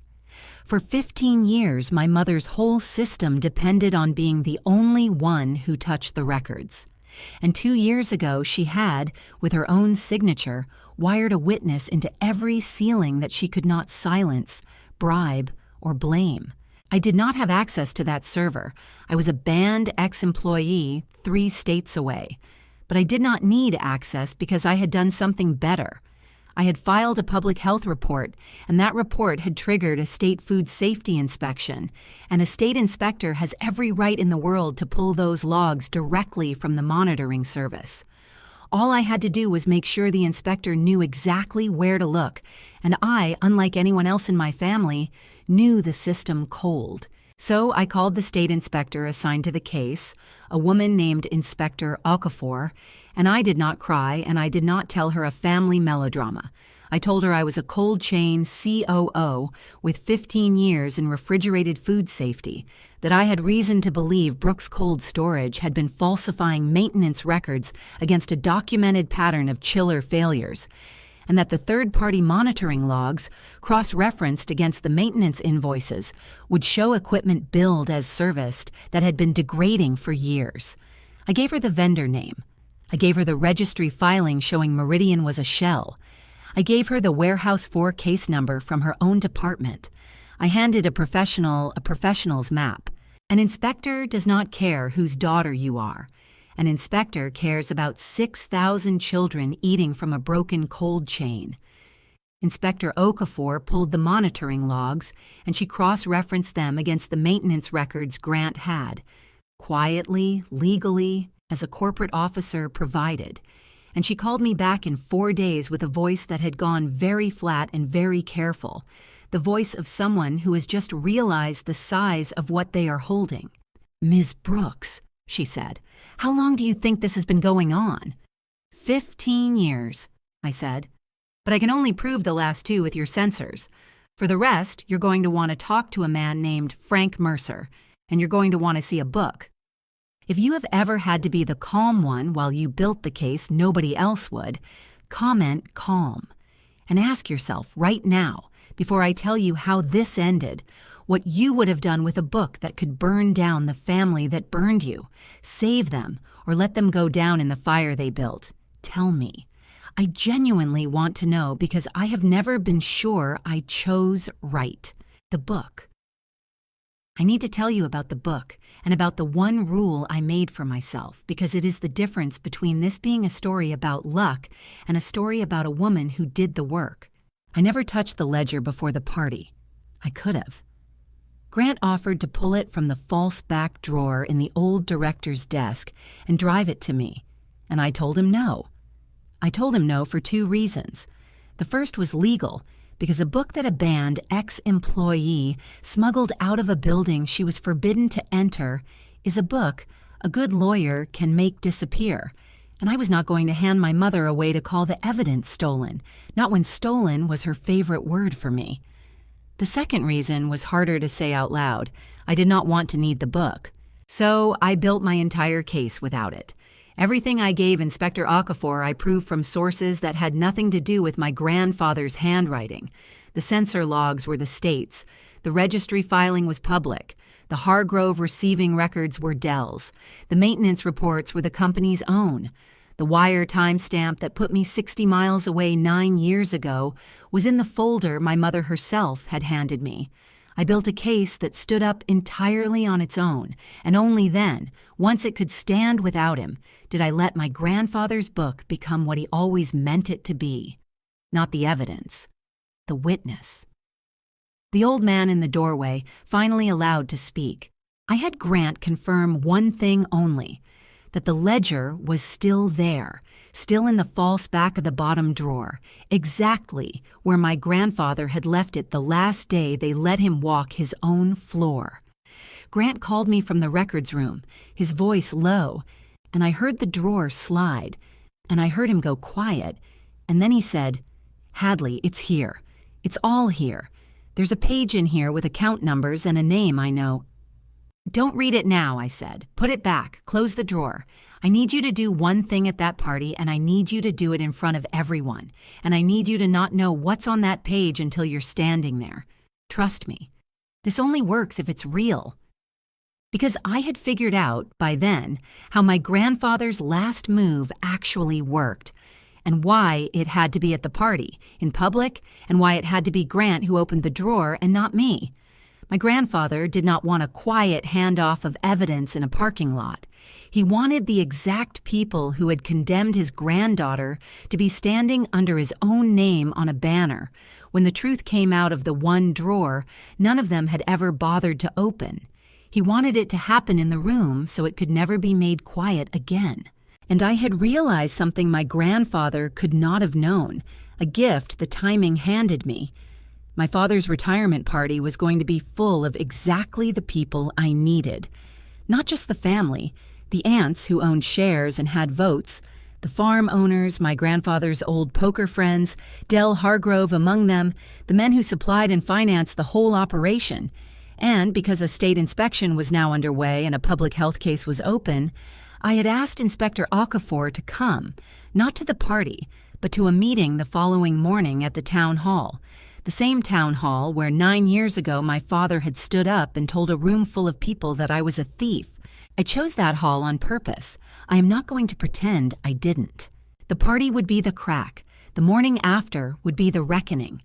Speaker 1: For 15 years, my mother's whole system depended on being the only one who touched the records. And 2 years ago, she had, with her own signature, wired a witness into every ceiling that she could not silence, bribe, or blame. I did not have access to that server. I was a banned ex-employee 3 states away. But I did not need access because I had done something better. I had filed a public health report, and that report had triggered a state food safety inspection, and a state inspector has every right in the world to pull those logs directly from the monitoring service. All I had to do was make sure the inspector knew exactly where to look, and I, unlike anyone else in my family, knew the system cold. So I called the state inspector assigned to the case, a woman named Inspector Okafor, and I did not cry and I did not tell her a family melodrama. I told her I was a cold chain COO with 15 years in refrigerated food safety, that I had reason to believe Brooks Cold Storage had been falsifying maintenance records against a documented pattern of chiller failures, and that the third-party monitoring logs, cross-referenced against the maintenance invoices, would show equipment billed as serviced that had been degrading for years. I gave her the vendor name. I gave her the registry filing showing Meridian was a shell. I gave her the Warehouse 4 case number from her own department. I handed a professional's map. An inspector does not care whose daughter you are. An inspector cares about 6,000 children eating from a broken cold chain. Inspector Okafor pulled the monitoring logs, and she cross-referenced them against the maintenance records Grant had, quietly, legally, as a corporate officer provided. And she called me back in 4 days with a voice that had gone very flat and very careful, the voice of someone who has just realized the size of what they are holding. "Ms. Brooks," she said, "how long do you think this has been going on?" 15 years, I said. "But I can only prove the last 2 with your sensors. For the rest, you're going to want to talk to a man named Frank Mercer, and you're going to want to see a book. If you have ever had to be the calm one while you built the case nobody else would, comment calm. And ask yourself right now, before I tell you how this ended, what you would have done with a book that could burn down the family that burned you, save them, or let them go down in the fire they built. Tell me. I genuinely want to know because I have never been sure I chose right. The book. I need to tell you about the book and about the one rule I made for myself, because it is the difference between this being a story about luck and a story about a woman who did the work. I never touched the ledger before the party. I could have. Grant offered to pull it from the false back drawer in the old director's desk and drive it to me, and I told him no. I told him no for 2 reasons. The first was legal, because a book that a banned ex-employee smuggled out of a building she was forbidden to enter is a book a good lawyer can make disappear, and I was not going to hand my mother away to call the evidence stolen, not when stolen was her favorite word for me. The second reason was harder to say out loud. I did not want to need the book. So I built my entire case without it. Everything I gave Inspector Okafor I proved from sources that had nothing to do with my grandfather's handwriting. The censor logs were the state's. The registry filing was public. The Hargrove receiving records were Dell's. The maintenance reports were the company's own. The wire timestamp that put me 60 miles away 9 years ago was in the folder my mother herself had handed me. I built a case that stood up entirely on its own, and only then, once it could stand without him, did I let my grandfather's book become what he always meant it to be. Not the evidence, the witness. The old man in the doorway finally allowed to speak. I had Grant confirm one thing only, that the ledger was still there, still in the false back of the bottom drawer, exactly where my grandfather had left it the last day they let him walk his own floor. Grant called me from the records room, his voice low, and I heard the drawer slide, and I heard him go quiet, and then he said, "Hadley, it's here. It's all here. There's a page in here with account numbers and a name I know." "Don't read it now," I said. "Put it back. Close the drawer. I need you to do one thing at that party, and I need you to do it in front of everyone. And I need you to not know what's on that page until you're standing there. Trust me. This only works if it's real." Because I had figured out, by then, how my grandfather's last move actually worked, and why it had to be at the party, in public, and why it had to be Grant who opened the drawer and not me. My grandfather did not want a quiet handoff of evidence in a parking lot. He wanted the exact people who had condemned his granddaughter to be standing under his own name on a banner. When the truth came out of the one drawer, none of them had ever bothered to open. He wanted it to happen in the room so it could never be made quiet again. And I had realized something my grandfather could not have known, a gift the timing handed me. My father's retirement party was going to be full of exactly the people I needed. Not just the family, the aunts who owned shares and had votes, the farm owners, my grandfather's old poker friends, Dell Hargrove among them, the men who supplied and financed the whole operation. And because a state inspection was now underway and a public health case was open, I had asked Inspector Okafor to come, not to the party, but to a meeting the following morning at the town hall. The same town hall where 9 years ago my father had stood up and told a room full of people that I was a thief. I chose that hall on purpose. I am not going to pretend I didn't. The party would be the crack. The morning after would be the reckoning.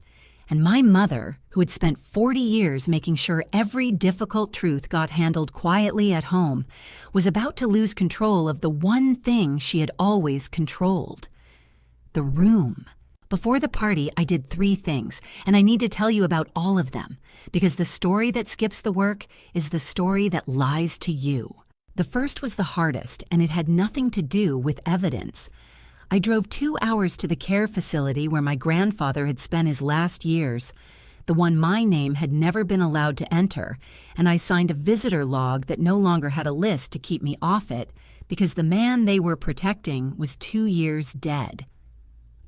Speaker 1: And my mother, who had spent 40 years making sure every difficult truth got handled quietly at home, was about to lose control of the one thing she had always controlled. The room. Before the party, I did 3 things, and I need to tell you about all of them, because the story that skips the work is the story that lies to you. The first was the hardest, and it had nothing to do with evidence. I drove 2 hours to the care facility where my grandfather had spent his last years, the one my name had never been allowed to enter, and I signed a visitor log that no longer had a list to keep me off it, because the man they were protecting was 2 years dead.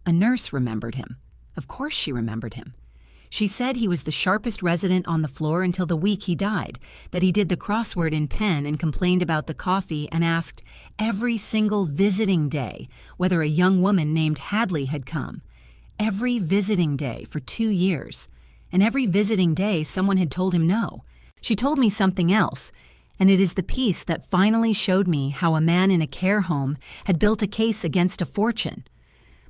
Speaker 1: A nurse remembered him. Of course she remembered him. She said he was the sharpest resident on the floor until the week he died, that he did the crossword in pen and complained about the coffee and asked every single visiting day whether a young woman named Hadley had come. Every visiting day for 2 years. And every visiting day someone had told him no. She told me something else, and it is the piece that finally showed me how a man in a care home had built a case against a fortune.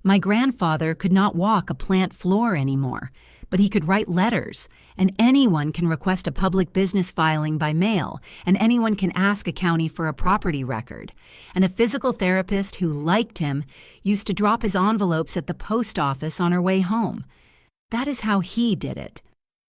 Speaker 1: My grandfather could not walk a plant floor anymore, but he could write letters, and anyone can request a public business filing by mail, and anyone can ask a county for a property record. And a physical therapist who liked him used to drop his envelopes at the post office on her way home. That is how he did it.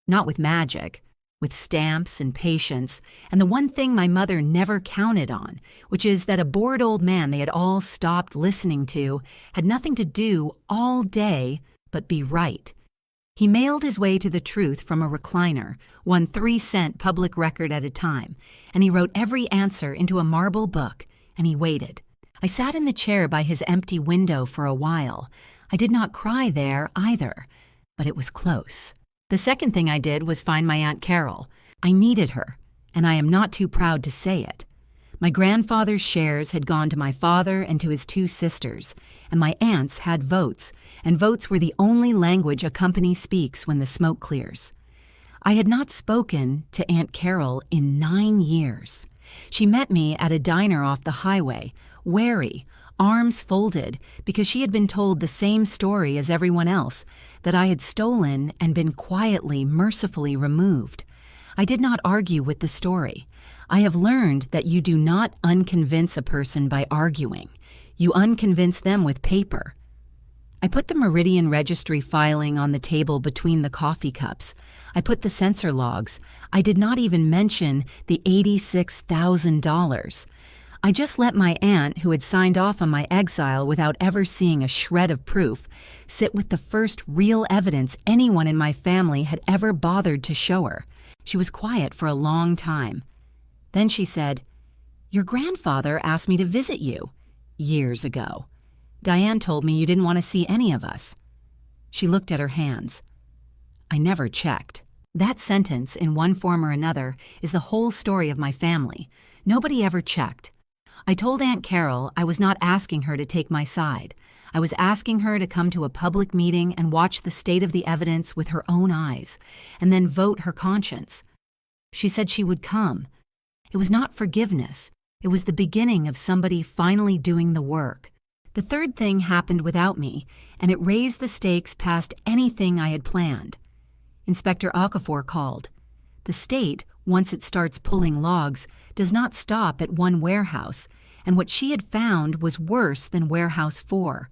Speaker 1: Not with magic, with stamps and patience, and the one thing my mother never counted on, which is that a bored old man they had all stopped listening to had nothing to do all day but be right. He mailed his way to the truth from a recliner, one 3-cent public record at a time, and he wrote every answer into a marble book, and he waited. I sat in the chair by his empty window for a while. I did not cry there either, but it was close. The second thing I did was find my Aunt Carol. I needed her, and I am not too proud to say it. My grandfather's shares had gone to my father and to his 2 sisters, and my aunts had votes, and votes were the only language a company speaks when the smoke clears. I had not spoken to Aunt Carol in 9 years. She met me at a diner off the highway, wary, arms folded, because she had been told the same story as everyone else, that I had stolen and been quietly, mercifully removed. I did not argue with the story. I have learned that you do not unconvince a person by arguing. You unconvince them with paper. I put the Meridian Registry filing on the table between the coffee cups. I put the censor logs. I did not even mention the $86,000. I just let my aunt, who had signed off on my exile without ever seeing a shred of proof, sit with the first real evidence anyone in my family had ever bothered to show her. She was quiet for a long time. Then she said, "Your grandfather asked me to visit you years ago. Diane told me you didn't want to see any of us." She looked at her hands. I never checked. That sentence, in one form or another, is the whole story of my family. Nobody ever checked. I told Aunt Carol I was not asking her to take my side. I was asking her to come to a public meeting and watch the state of the evidence with her own eyes, and then vote her conscience. She said she would come. It was not forgiveness. It was the beginning of somebody finally doing the work. The third thing happened without me, and it raised the stakes past anything I had planned. Inspector Okafor called. The state, once it starts pulling logs, does not stop at one warehouse, and what she had found was worse than Warehouse 4.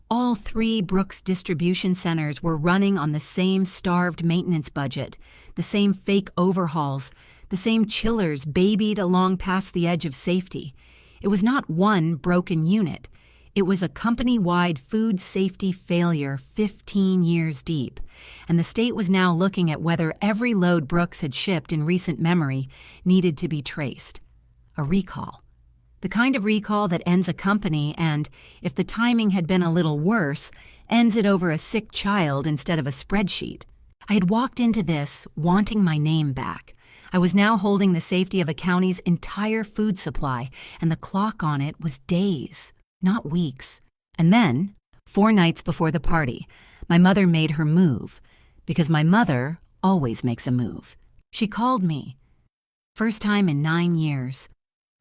Speaker 1: All 3 Brooks distribution centers were running on the same starved maintenance budget, the same fake overhauls, the same chillers babied along past the edge of safety. It was not one broken unit. It was a company-wide food safety failure 15 years deep, and the state was now looking at whether every load Brooks had shipped in recent memory needed to be traced. A recall. The kind of recall that ends a company and, if the timing had been a little worse, ends it over a sick child instead of a spreadsheet. I had walked into this wanting my name back. I was now holding the safety of a county's entire food supply, and the clock on it was days, not weeks. And then, 4 nights before the party, my mother made her move, because my mother always makes a move. She called me. First time in 9 years.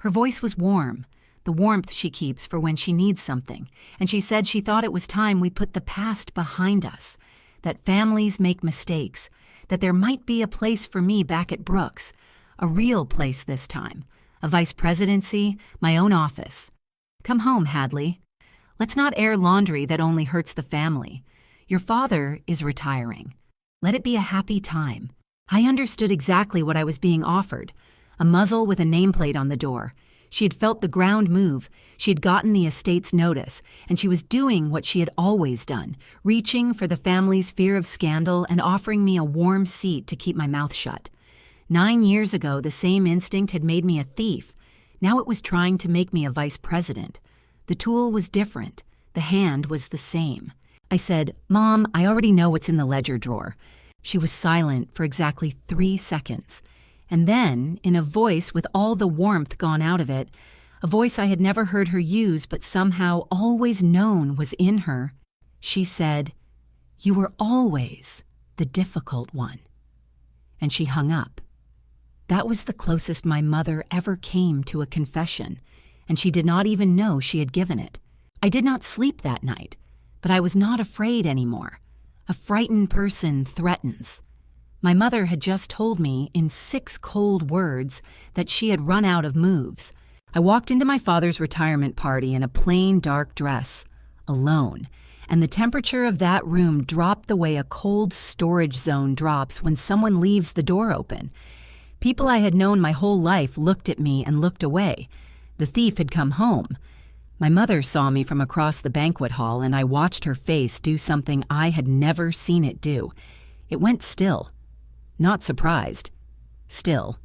Speaker 1: Her voice was warm, the warmth she keeps for when she needs something, and she said she thought it was time we put the past behind us, that families make mistakes, that there might be a place for me back at Brooks, a real place this time, a vice presidency, my own office. Come home, Hadley. Let's not air laundry that only hurts the family. Your father is retiring. Let it be a happy time. I understood exactly what I was being offered, a muzzle with a nameplate on the door. She had felt the ground move, she had gotten the estate's notice, and she was doing what she had always done, reaching for the family's fear of scandal and offering me a warm seat to keep my mouth shut. 9 years ago, the same instinct had made me a thief. Now it was trying to make me a vice president. The tool was different. The hand was the same. I said, "Mom, I already know what's in the ledger drawer." She was silent for exactly 3 seconds. And then, in a voice with all the warmth gone out of it, a voice I had never heard her use but somehow always known was in her, she said, "You were always the difficult one." And she hung up. That was the closest my mother ever came to a confession, and she did not even know she had given it. I did not sleep that night, but I was not afraid anymore. A frightened person threatens. My mother had just told me in 6 cold words that she had run out of moves. I walked into my father's retirement party in a plain dark dress, alone, and the temperature of that room dropped the way a cold storage zone drops when someone leaves the door open. People I had known my whole life looked at me and looked away. The thief had come home. My mother saw me from across the banquet hall, and I watched her face do something I had never seen it do. It went still. Not surprised. Still.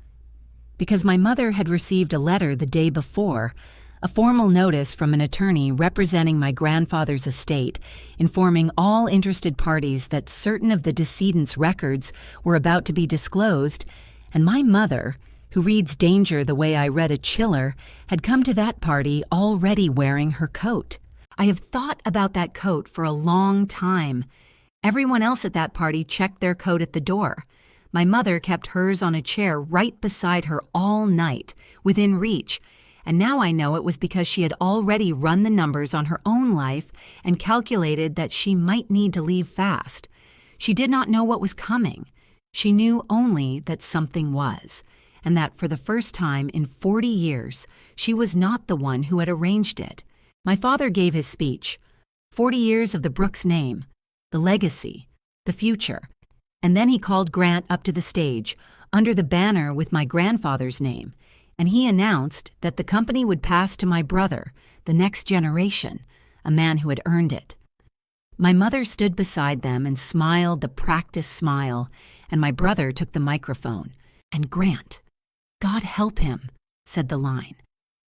Speaker 1: Because my mother had received a letter the day before, a formal notice from an attorney representing my grandfather's estate, informing all interested parties that certain of the decedent's records were about to be disclosed, and my mother, who reads danger the way I read a chiller, had come to that party already wearing her coat. I have thought about that coat for a long time. Everyone else at that party checked their coat at the door. My mother kept hers on a chair right beside her all night, within reach, and now I know it was because she had already run the numbers on her own life and calculated that she might need to leave fast. She did not know what was coming. She knew only that something was, and that for the first time in 40 years, she was not the one who had arranged it. My father gave his speech. 40 years of the Brooks name, the legacy, the future. And then he called Grant up to the stage, under the banner with my grandfather's name, and he announced that the company would pass to my brother, the next generation, a man who had earned it. My mother stood beside them and smiled the practiced smile, and my brother took the microphone. And Grant, God help him, said the line.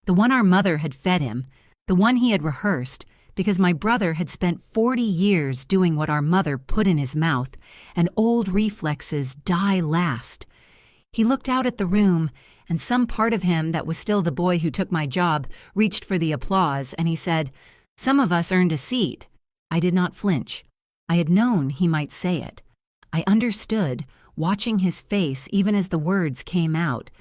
Speaker 1: The one our mother had fed him, the one he had rehearsed, because my brother had spent 40 years doing what our mother put in his mouth, and old reflexes die last. He looked out at the room, and some part of him that was still the boy who took my job reached for the applause, and he said, "Some of us earned a seat." I did not flinch. I had known he might say it. I understood, watching his face even as the words came out,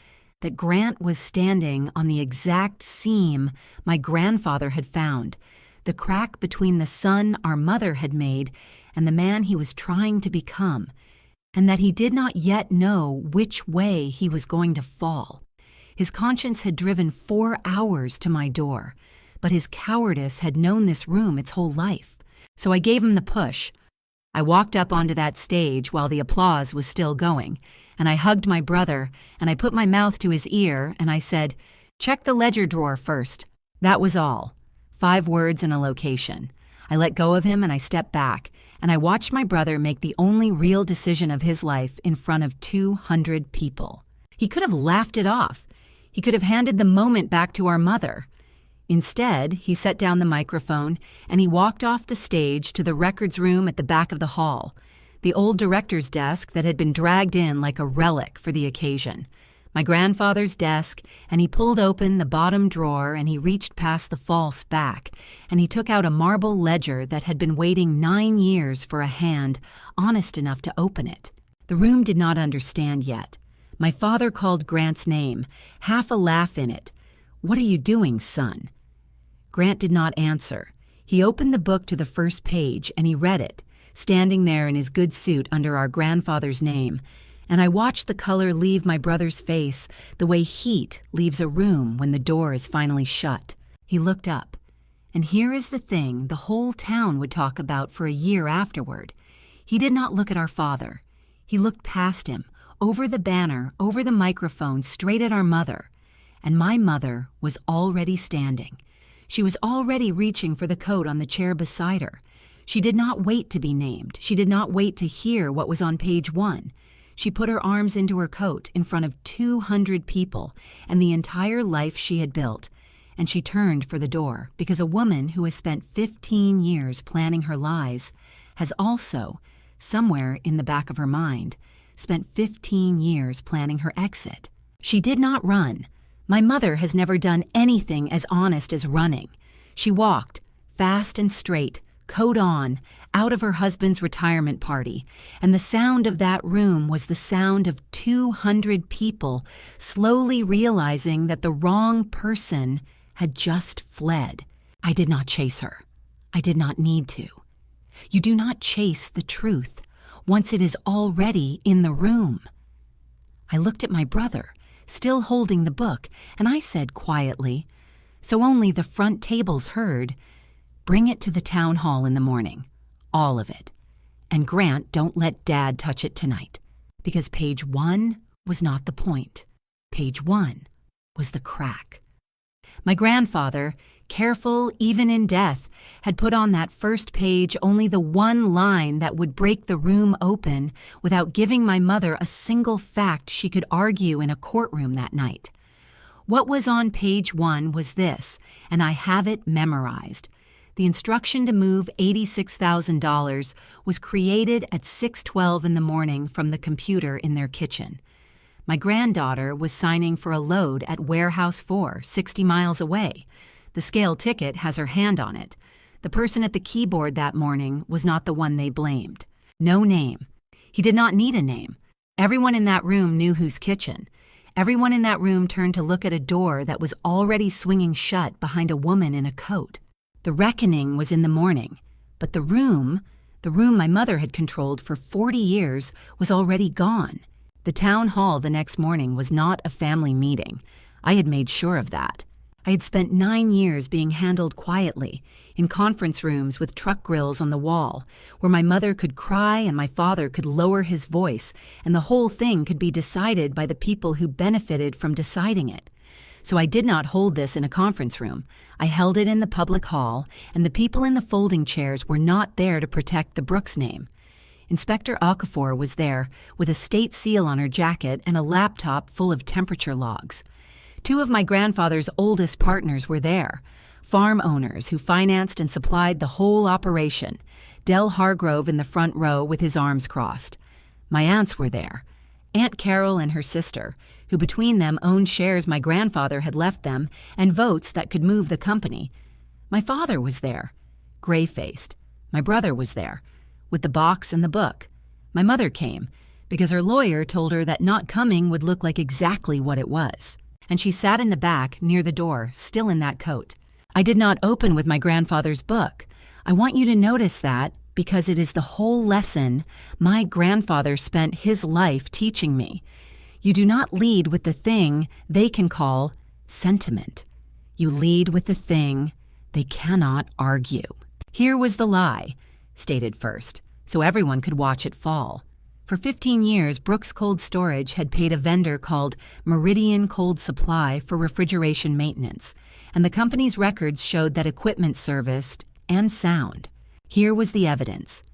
Speaker 1: that Grant was standing on the exact seam my grandfather had found, the crack between the son our mother had made and the man he was trying to become, and that he did not yet know which way he was going to fall. His conscience had driven 4 hours to my door, but his cowardice had known this room its whole life. So I gave him the push. I walked up onto that stage while the applause was still going, and I hugged my brother, and I put my mouth to his ear, and I said, "Check the ledger drawer first." That was all. 5 words and a location. I let go of him and I stepped back, and I watched my brother make the only real decision of his life in front of 200 people. He could have laughed it off. He could have handed the moment back to our mother. Instead, he set down the microphone and he walked off the stage to the records room at the back of the hall, the old director's desk that had been dragged in like a relic for the occasion. My grandfather's desk, and he pulled open the bottom drawer and he reached past the false back, and he took out a marble ledger that had been waiting 9 years for a hand honest enough to open it. The room did not understand yet. My father called Grant's name, half a laugh in it. "What are you doing, son?" Grant did not answer. He opened the book to the first page and he read it, standing there in his good suit under our grandfather's name, and I watched the color leave my brother's face the way heat leaves a room when the door is finally shut. He looked up, and here is the thing the whole town would talk about for a year afterward. He did not look at our father. He looked past him, over the banner, over the microphone, straight at our mother. And my mother was already standing. She was already reaching for the coat on the chair beside her. She did not wait to be named. She did not wait to hear what was on page 1. She put her arms into her coat in front of 200 people and the entire life she had built, and she turned for the door because a woman who has spent 15 years planning her lies has also, somewhere in the back of her mind, spent 15 years planning her exit. She did not run. My mother has never done anything as honest as running. She walked, fast and straight, coat on, out of her husband's retirement party, and the sound of that room was the sound of 200 people slowly realizing that the wrong person had just fled. I did not chase her. I did not need to. You do not chase the truth once it is already in the room. I looked at my brother, still holding the book, and I said quietly, so only the front tables heard, "Bring it to the town hall in the morning, all of it. And Grant, don't let Dad touch it tonight, because page 1 was not the point. Page 1 was the crack." My grandfather, careful even in death, had put on that first page only the one line that would break the room open without giving my mother a single fact she could argue in a courtroom that night. What was on page 1 was this, and I have it memorized. The instruction to move $86,000 was created at 6:12 in the morning from the computer in their kitchen. My granddaughter was signing for a load at Warehouse 4, 60 miles away. The scale ticket has her hand on it. The person at the keyboard that morning was not the one they blamed. No name. He did not need a name. Everyone in that room knew whose kitchen. Everyone in that room turned to look at a door that was already swinging shut behind a woman in a coat. The reckoning was in the morning, but the room my mother had controlled for 40 years, was already gone. The town hall the next morning was not a family meeting. I had made sure of that. I had spent 9 years being handled quietly, in conference rooms with truck grills on the wall, where my mother could cry and my father could lower his voice, and the whole thing could be decided by the people who benefited from deciding it. So I did not hold this in a conference room. I held it in the public hall, and the people in the folding chairs were not there to protect the Brooks name. Inspector Okafor was there, with a state seal on her jacket and a laptop full of temperature logs. 2 of my grandfather's oldest partners were there, farm owners who financed and supplied the whole operation, Del Hargrove in the front row with his arms crossed. My aunts were there, Aunt Carol and her sister, who between them owned shares my grandfather had left them and votes that could move the company. My father was there, gray-faced. My brother was there, with the box and the book. My mother came, because her lawyer told her that not coming would look like exactly what it was. And she sat in the back, near the door, still in that coat. I did not open with my grandfather's book. I want you to notice that, because it is the whole lesson my grandfather spent his life teaching me. You do not lead with the thing they can call sentiment. You lead with the thing they cannot argue. Here was the lie, stated first, so everyone could watch it fall. For 15 years, Brooks Cold Storage had paid a vendor called Meridian Cold Supply for refrigeration maintenance, and the company's records showed that equipment serviced and sound. Here was the evidence.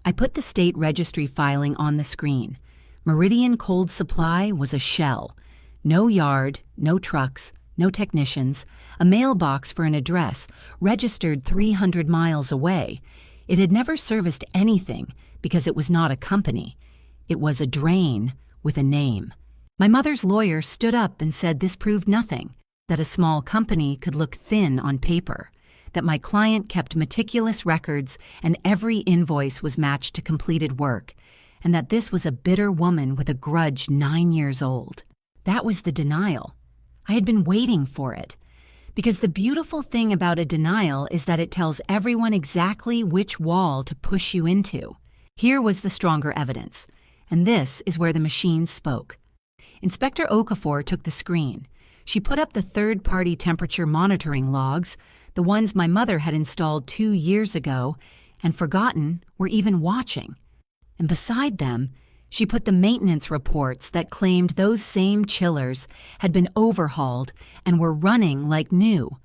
Speaker 1: I put the state registry filing on the screen. Meridian Cold Supply was a shell. No yard, no trucks, no technicians, a mailbox for an address, registered 300 miles away. It had never serviced anything because it was not a company. It was a drain with a name. My mother's lawyer stood up and said this proved nothing, that a small company could look thin on paper, that my client kept meticulous records and every invoice was matched to completed work, and that this was a bitter woman with a grudge 9 years old. That was the denial. I had been waiting for it. Because the beautiful thing about a denial is that it tells everyone exactly which wall to push you into. Here was the stronger evidence, and this is where the machine spoke. Inspector Okafor took the screen. She put up the third-party temperature monitoring logs, the ones my mother had installed 2 years ago, and forgotten were even watching. And beside them, she put the maintenance reports that claimed those same chillers had been overhauled and were running like new.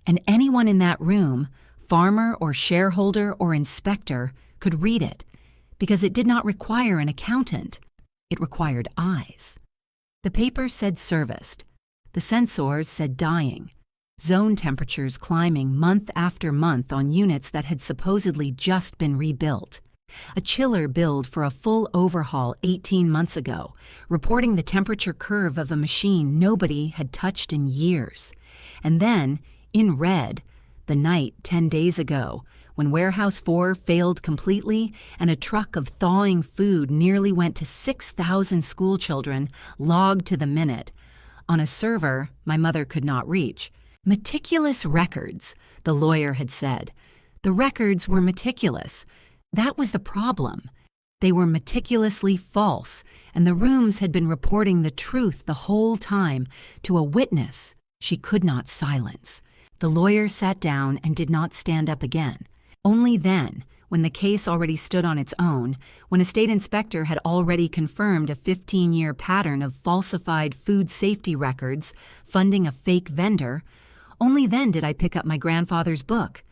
Speaker 1: And anyone in that room, farmer or shareholder or inspector, could read it, because it did not require an accountant. It required eyes. The paper said serviced. The sensors said dying. Zone temperatures climbing month after month on units that had supposedly just been rebuilt. A chiller billed for a full overhaul 18 months ago, reporting the temperature curve of a machine nobody had touched in years. And then, in red, the night 10 days ago, when Warehouse 4 failed completely and a truck of thawing food nearly went to 6,000 schoolchildren logged to the minute, on a server my mother could not reach. Meticulous records, the lawyer had said. The records were meticulous. That was the problem. They were meticulously false, and the rooms had been reporting the truth the whole time to a witness she could not silence. The lawyer sat down and did not stand up again. Only then, when the case already stood on its own, when a state inspector had already confirmed a 15-year pattern of falsified food safety records, funding a fake vendor, only then did I pick up my grandfather's book.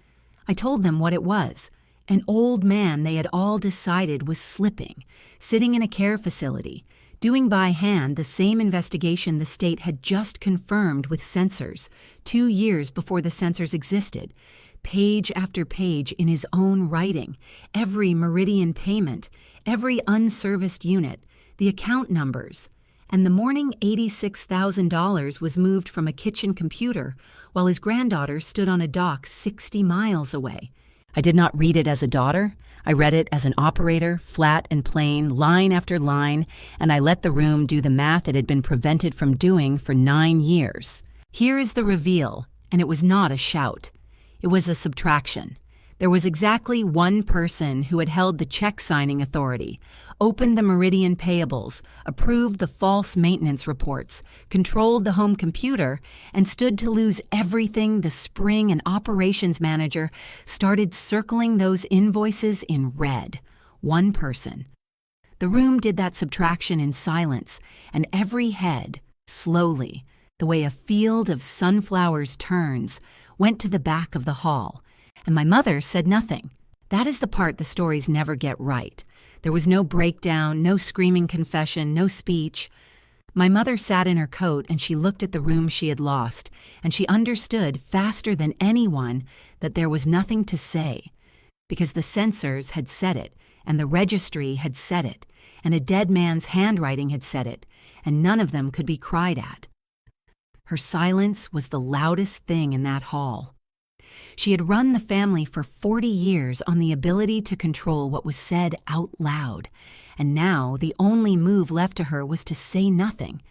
Speaker 1: I told them what it was. An old man they had all decided was slipping, sitting in a care facility, doing by hand the same investigation the state had just confirmed with censors, 2 years before the censors existed, page after page in his own writing, every meridian payment, every unserviced unit, the account numbers. And the morning $86,000 was moved from a kitchen computer while his granddaughter stood on a dock 60 miles away. I did not read it as a daughter. I read it as an operator, flat and plain, line after line, and I let the room do the math it had been prevented from doing for 9 years. Here is the reveal, and it was not a shout. It was a subtraction. There was exactly one person who had held the check-signing authority, opened the Meridian payables, approved the false maintenance reports, controlled the home computer, and stood to lose everything the spring and operations manager started circling those invoices in red. One person. The room did that subtraction in silence, and every head, slowly, the way a field of sunflowers turns, went to the back of the hall. And my mother said nothing. That is the part the stories never get right. There was no breakdown, no screaming confession, no speech. My mother sat in her coat and she looked at the room she had lost, and she understood faster than anyone that there was nothing to say, because the censors had said it, and the registry had said it, and a dead man's handwriting had said it, and none of them could be cried at. Her silence was the loudest thing in that hall. She had run the family for 40 years on the ability to control what was said out loud, and now the only move left to her was to say nothing,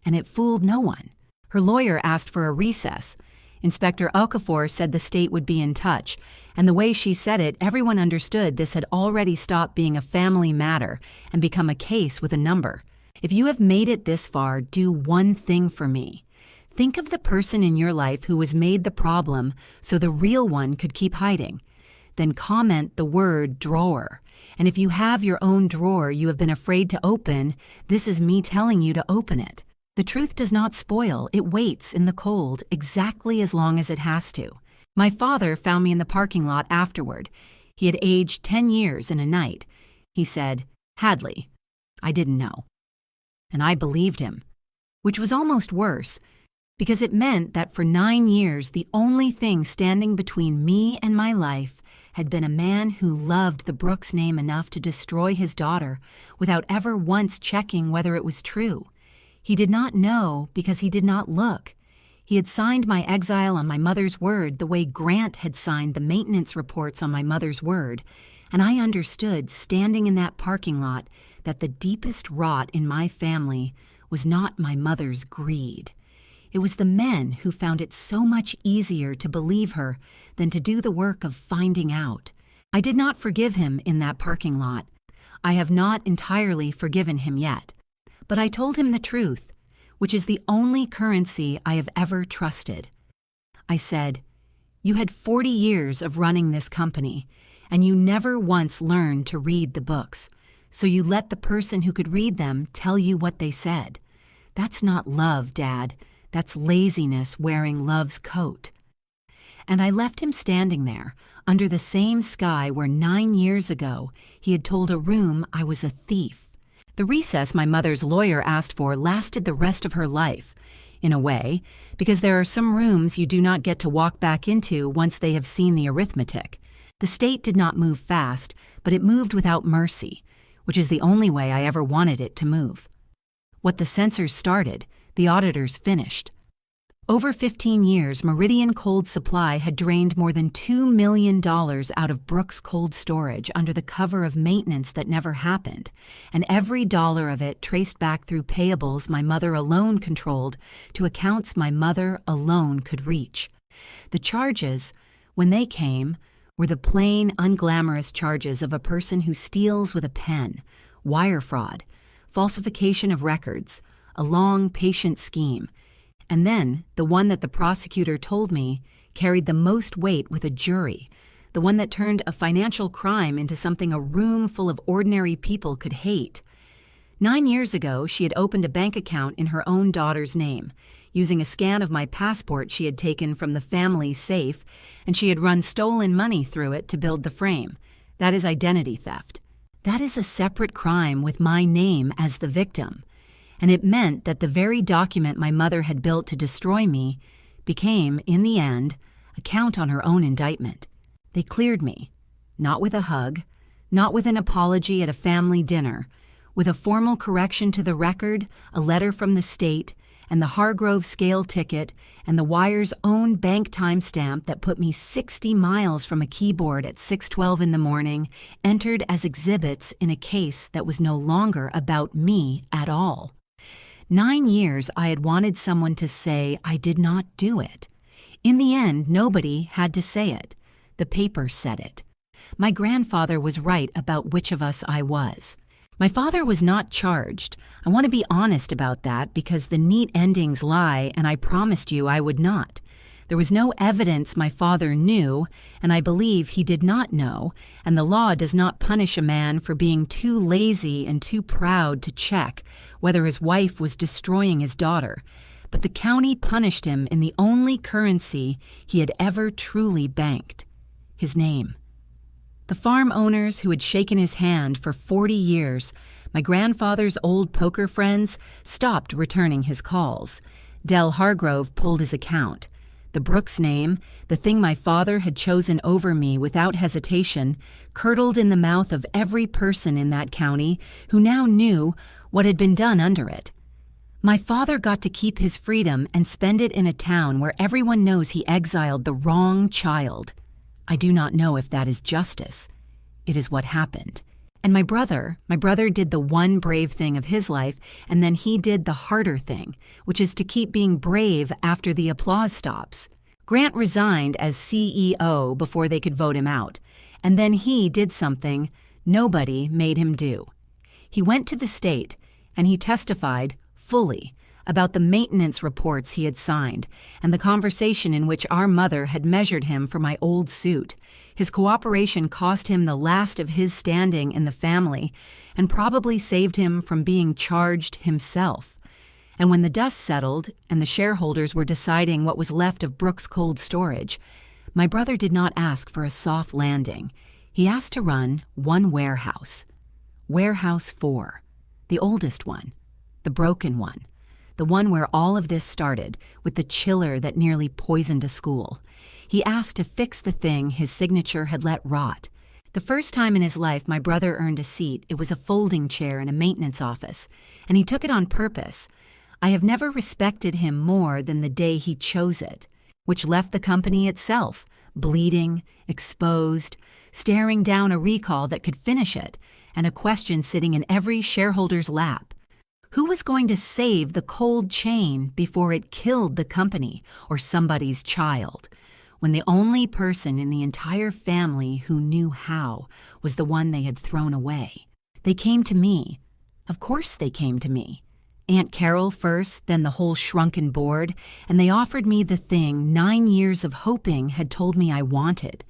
Speaker 1: and it fooled no one. Her lawyer asked for a recess. Inspector Okafor said the state would be in touch, and the way she said it, everyone understood this had already stopped being a family matter and become a case with a number. If you have made it this far, do one thing for me. Think of the person in your life who was made the problem so the real one could keep hiding. Then comment the word drawer. And if you have your own drawer you have been afraid to open, this is me telling you to open it. The truth does not spoil. It waits in the cold exactly as long as it has to. My father found me in the parking lot afterward. He had aged 10 years in a night. He said, "Hadley." I didn't know. And I believed him, which was almost worse, because it meant that for 9 years the only thing standing between me and my life had been a man who loved the Brooks name enough to destroy his daughter without ever once checking whether it was true. He did not know because he did not look. He had signed my exile on my mother's word the way Grant had signed the maintenance reports on my mother's word, and I understood, standing in that parking lot, that the deepest rot in my family was not my mother's greed. It was the men who found it so much easier to believe her than to do the work of finding out. I did not forgive him in that parking lot. I have not entirely forgiven him yet. But I told him the truth, which is the only currency I have ever trusted. I said, "You had 40 years of running this company, and you never once learned to read the books, so you let the person who could read them tell you what they said. That's not love, Dad. That's laziness wearing love's coat." And I left him standing there, under the same sky where 9 years ago he had told a room I was a thief. The recess my mother's lawyer asked for lasted the rest of her life, in a way, because there are some rooms you do not get to walk back into once they have seen the arithmetic. The state did not move fast, but it moved without mercy, which is the only way I ever wanted it to move. What the censors started, the auditors finished. Over 15 years, Meridian Cold Supply had drained more than $2 million out of Brooks Cold Storage under the cover of maintenance that never happened, and every dollar of it traced back through payables my mother alone controlled to accounts my mother alone could reach. The charges, when they came, were the plain, unglamorous charges of a person who steals with a pen, wire fraud, falsification of records, a long, patient scheme, and then the one that the prosecutor told me carried the most weight with a jury, the one that turned a financial crime into something a room full of ordinary people could hate. 9 years ago, she had opened a bank account in her own daughter's name, using a scan of my passport she had taken from the family safe, and she had run stolen money through it to build the frame. That is identity theft. That is a separate crime with my name as the victim, and it meant that the very document my mother had built to destroy me became, in the end, a count on her own indictment. They cleared me, not with a hug, not with an apology at a family dinner, with a formal correction to the record, a letter from the state, and the Hargrove scale ticket, and the wire's own bank timestamp that put me 60 miles from a keyboard at 6:12 in the morning, entered as exhibits in a case that was no longer about me at all. 9 years I had wanted someone to say I did not do it. In the end, nobody had to say it. The paper said it. My grandfather was right about which of us I was. My father was not charged. I want to be honest about that because the neat endings lie, and I promised you I would not. There was no evidence my father knew, and I believe he did not know, and the law does not punish a man for being too lazy and too proud to check whether his wife was destroying his daughter. But the county punished him in the only currency he had ever truly banked: his name. The farm owners who had shaken his hand for 40 years, my grandfather's old poker friends, stopped returning his calls. Del Hargrove pulled his account. The Brooks name, the thing my father had chosen over me without hesitation, curdled in the mouth of every person in that county who now knew what had been done under it. My father got to keep his freedom and spend it in a town where everyone knows he exiled the wrong child. I do not know if that is justice. It is what happened. And my brother did the one brave thing of his life, and then he did the harder thing, which is to keep being brave after the applause stops. Grant resigned as CEO before they could vote him out, and then he did something nobody made him do. He went to the state, and he testified fully about the maintenance reports he had signed and the conversation in which our mother had measured him for my old suit. His cooperation cost him the last of his standing in the family and probably saved him from being charged himself. And when the dust settled and the shareholders were deciding what was left of Brooks Cold Storage, my brother did not ask for a soft landing. He asked to run one warehouse. Warehouse 4, the oldest one, the broken one. The one where all of this started, with the chiller that nearly poisoned a school. He asked to fix the thing his signature had let rot. The first time in his life my brother earned a seat, it was a folding chair in a maintenance office, and he took it on purpose. I have never respected him more than the day he chose it, which left the company itself, bleeding, exposed, staring down a recall that could finish it, and a question sitting in every shareholder's lap. Who was going to save the cold chain before it killed the company or somebody's child, when the only person in the entire family who knew how was the one they had thrown away? They came to me. Of course they came to me. Aunt Carol first, then the whole shrunken board, and they offered me the thing 9 years of hoping had told me I wanted.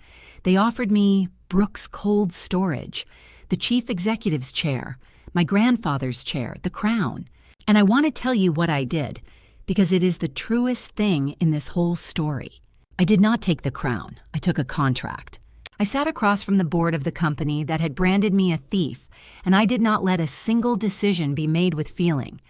Speaker 1: They offered me Brooks Cold Storage, the chief executive's chair, my grandfather's chair, the crown. And I want to tell you what I did, because it is the truest thing in this whole story. I did not take the crown. I took a contract. I sat across from the board of the company that had branded me a thief, and I did not let a single decision be made with feeling.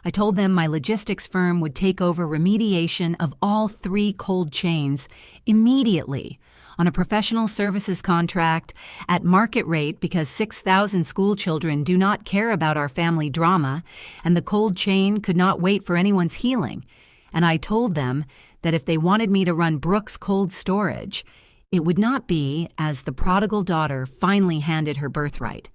Speaker 1: I told them my logistics firm would take over remediation of all 3 cold chains immediately, on a professional services contract at market rate, because 6,000 school children do not care about our family drama, and the cold chain could not wait for anyone's healing. And I told them that if they wanted me to run Brooks Cold Storage, it would not be as the prodigal daughter finally handed her birthright.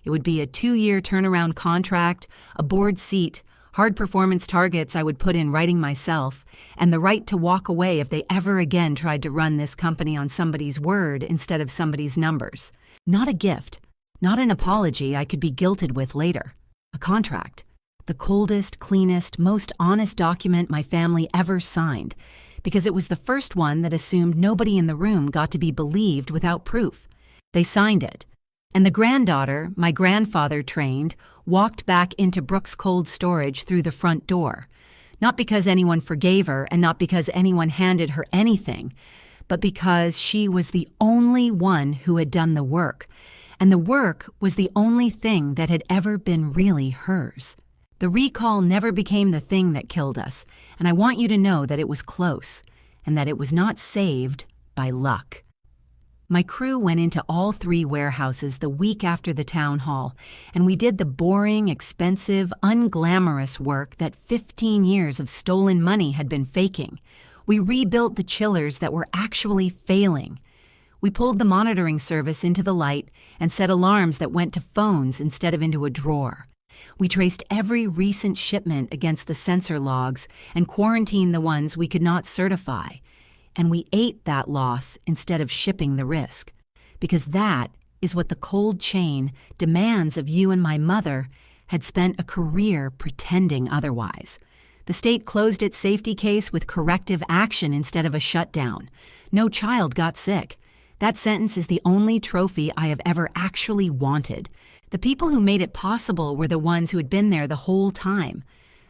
Speaker 1: It would be a 2-year turnaround contract, a board seat, hard performance targets I would put in writing myself, and the right to walk away if they ever again tried to run this company on somebody's word instead of somebody's numbers. Not a gift, not an apology I could be guilted with later. A contract. The coldest, cleanest, most honest document my family ever signed, because it was the first one that assumed nobody in the room got to be believed without proof. They signed it. And the granddaughter, my grandfather trained, walked back into Brooks Cold Storage through the front door. Not because anyone forgave her and not because anyone handed her anything, but because she was the only one who had done the work. And the work was the only thing that had ever been really hers. The recall never became the thing that killed us, and I want you to know that it was close, and that it was not saved by luck. My crew went into all 3 warehouses the week after the town hall, and we did the boring, expensive, unglamorous work that 15 years of stolen money had been faking. We rebuilt the chillers that were actually failing. We pulled the monitoring service into the light and set alarms that went to phones instead of into a drawer. We traced every recent shipment against the sensor logs and quarantined the ones we could not certify. And we ate that loss instead of shipping the risk, because that is what the cold chain demands of you and my mother had spent a career pretending otherwise. The state closed its safety case with corrective action instead of a shutdown. No child got sick. That sentence is the only trophy I have ever actually wanted. The people who made it possible were the ones who had been there the whole time.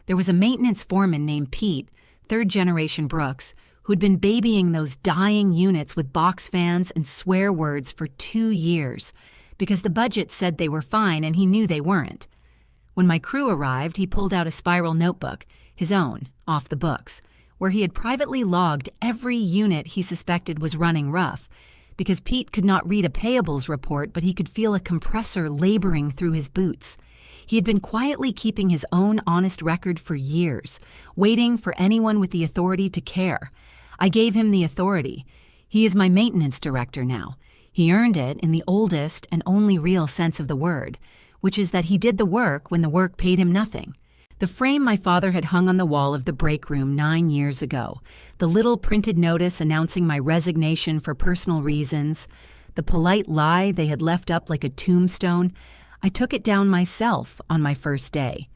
Speaker 1: There was a maintenance foreman named Pete, third-generation Brooks, who'd been babying those dying units with box fans and swear words for 2 years, because the budget said they were fine and he knew they weren't. When my crew arrived, he pulled out a spiral notebook, his own, off the books, where he had privately logged every unit he suspected was running rough, because Pete could not read a payables report, but he could feel a compressor laboring through his boots. He had been quietly keeping his own honest record for years, waiting for anyone with the authority to care. I gave him the authority. He is my maintenance director now. He earned it in the oldest and only real sense of the word, which is that he did the work when the work paid him nothing. The frame my father had hung on the wall of the break room 9 years ago, the little printed notice announcing my resignation for personal reasons, the polite lie they had left up like a tombstone, I took it down myself on my first day.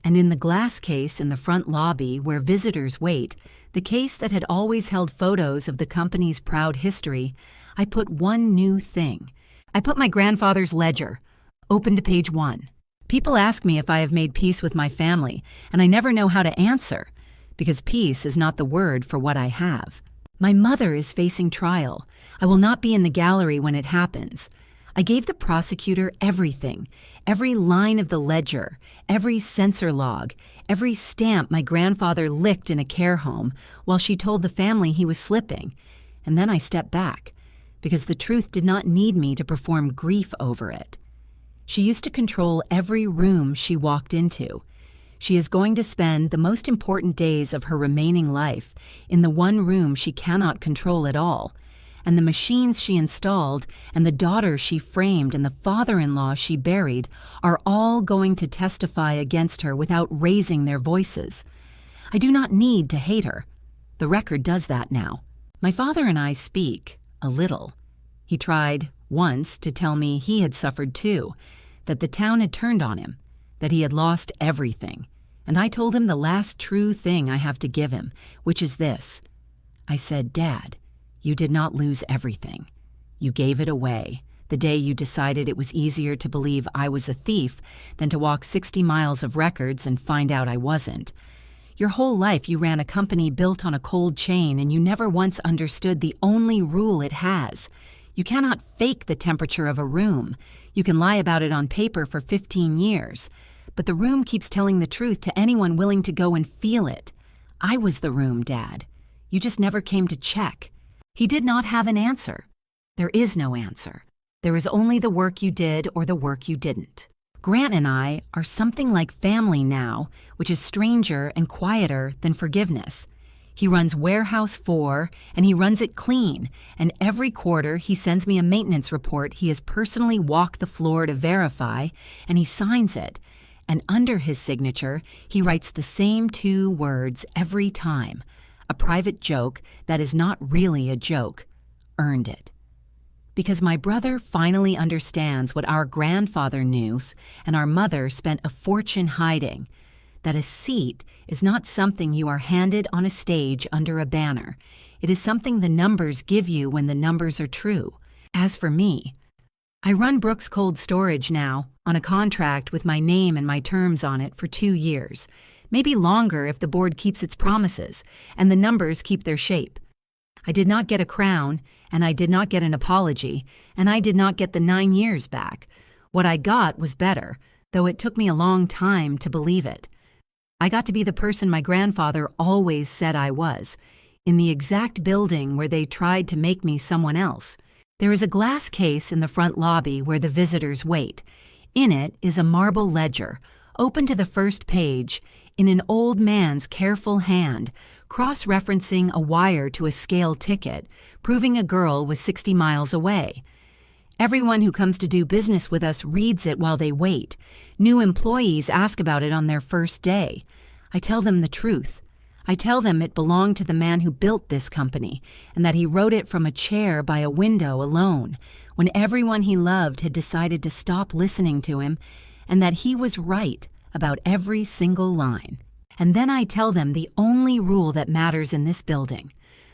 Speaker 1: And in the glass case in the front lobby where visitors wait, the case that had always held photos of the company's proud history, I put one new thing. I put my grandfather's ledger, open to page 1. People ask me if I have made peace with my family, and I never know how to answer, because peace is not the word for what I have. My mother is facing trial. I will not be in the gallery when it happens. I gave the prosecutor everything, every line of the ledger, every sensor log, every stamp my grandfather licked in a care home while she told the family he was slipping. And then I stepped back, because the truth did not need me to perform grief over it. She used to control every room she walked into. She is going to spend the most important days of her remaining life in the one room she cannot control at all. And the machines she installed, and the daughter she framed, and the father-in-law she buried are all going to testify against her without raising their voices. I do not need to hate her. The record does that now. My father and I speak, a little. He tried, once, to tell me he had suffered too, that the town had turned on him, that he had lost everything. And I told him the last true thing I have to give him, which is this. I said, Dad, you did not lose everything. You gave it away the day you decided it was easier to believe I was a thief than to walk 60 miles of records and find out I wasn't. Your whole life you ran a company built on a cold chain, and you never once understood the only rule it has. You cannot fake the temperature of a room. You can lie about it on paper for 15 years. But the room keeps telling the truth to anyone willing to go and feel it. I was the room, Dad. You just never came to check. He did not have an answer. There is no answer. There is only the work you did or the work you didn't. Grant and I are something like family now, which is stranger and quieter than forgiveness. He runs Warehouse 4, and he runs it clean, and every quarter he sends me a maintenance report he has personally walked the floor to verify, and he signs it. and under his signature, he writes the same 2 words every time. A private joke that is not really a joke. Earned it. Because my brother finally understands what our grandfather knew and our mother spent a fortune hiding, that a seat is not something you are handed on a stage under a banner. It is something the numbers give you when the numbers are true. As for me, I run Brooks Cold Storage now, on a contract with my name and my terms on it for 2 years, maybe longer if the board keeps its promises and the numbers keep their shape. I did not get a crown, and I did not get an apology, and I did not get the 9 years back. What I got was better, though it took me a long time to believe it. I got to be the person my grandfather always said I was, in the exact building where they tried to make me someone else. There is a glass case in the front lobby where the visitors wait. In it is a marble ledger, open to the first page, in an old man's careful hand, cross-referencing a wire to a scale ticket, proving a girl was 60 miles away. Everyone who comes to do business with us reads it while they wait. New employees ask about it on their first day. I tell them the truth. I tell them it belonged to the man who built this company, and that he wrote it from a chair by a window alone, when everyone he loved had decided to stop listening to him, and that he was right about every single line. And then I tell them the only rule that matters in this building,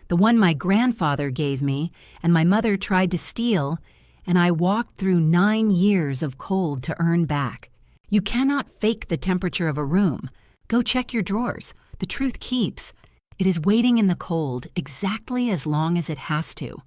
Speaker 1: the one my grandfather gave me and my mother tried to steal, and I walked through 9 years of cold to earn back. You cannot fake the temperature of a room. Go check your drawers. The truth keeps. It is waiting in the cold exactly as long as it has to.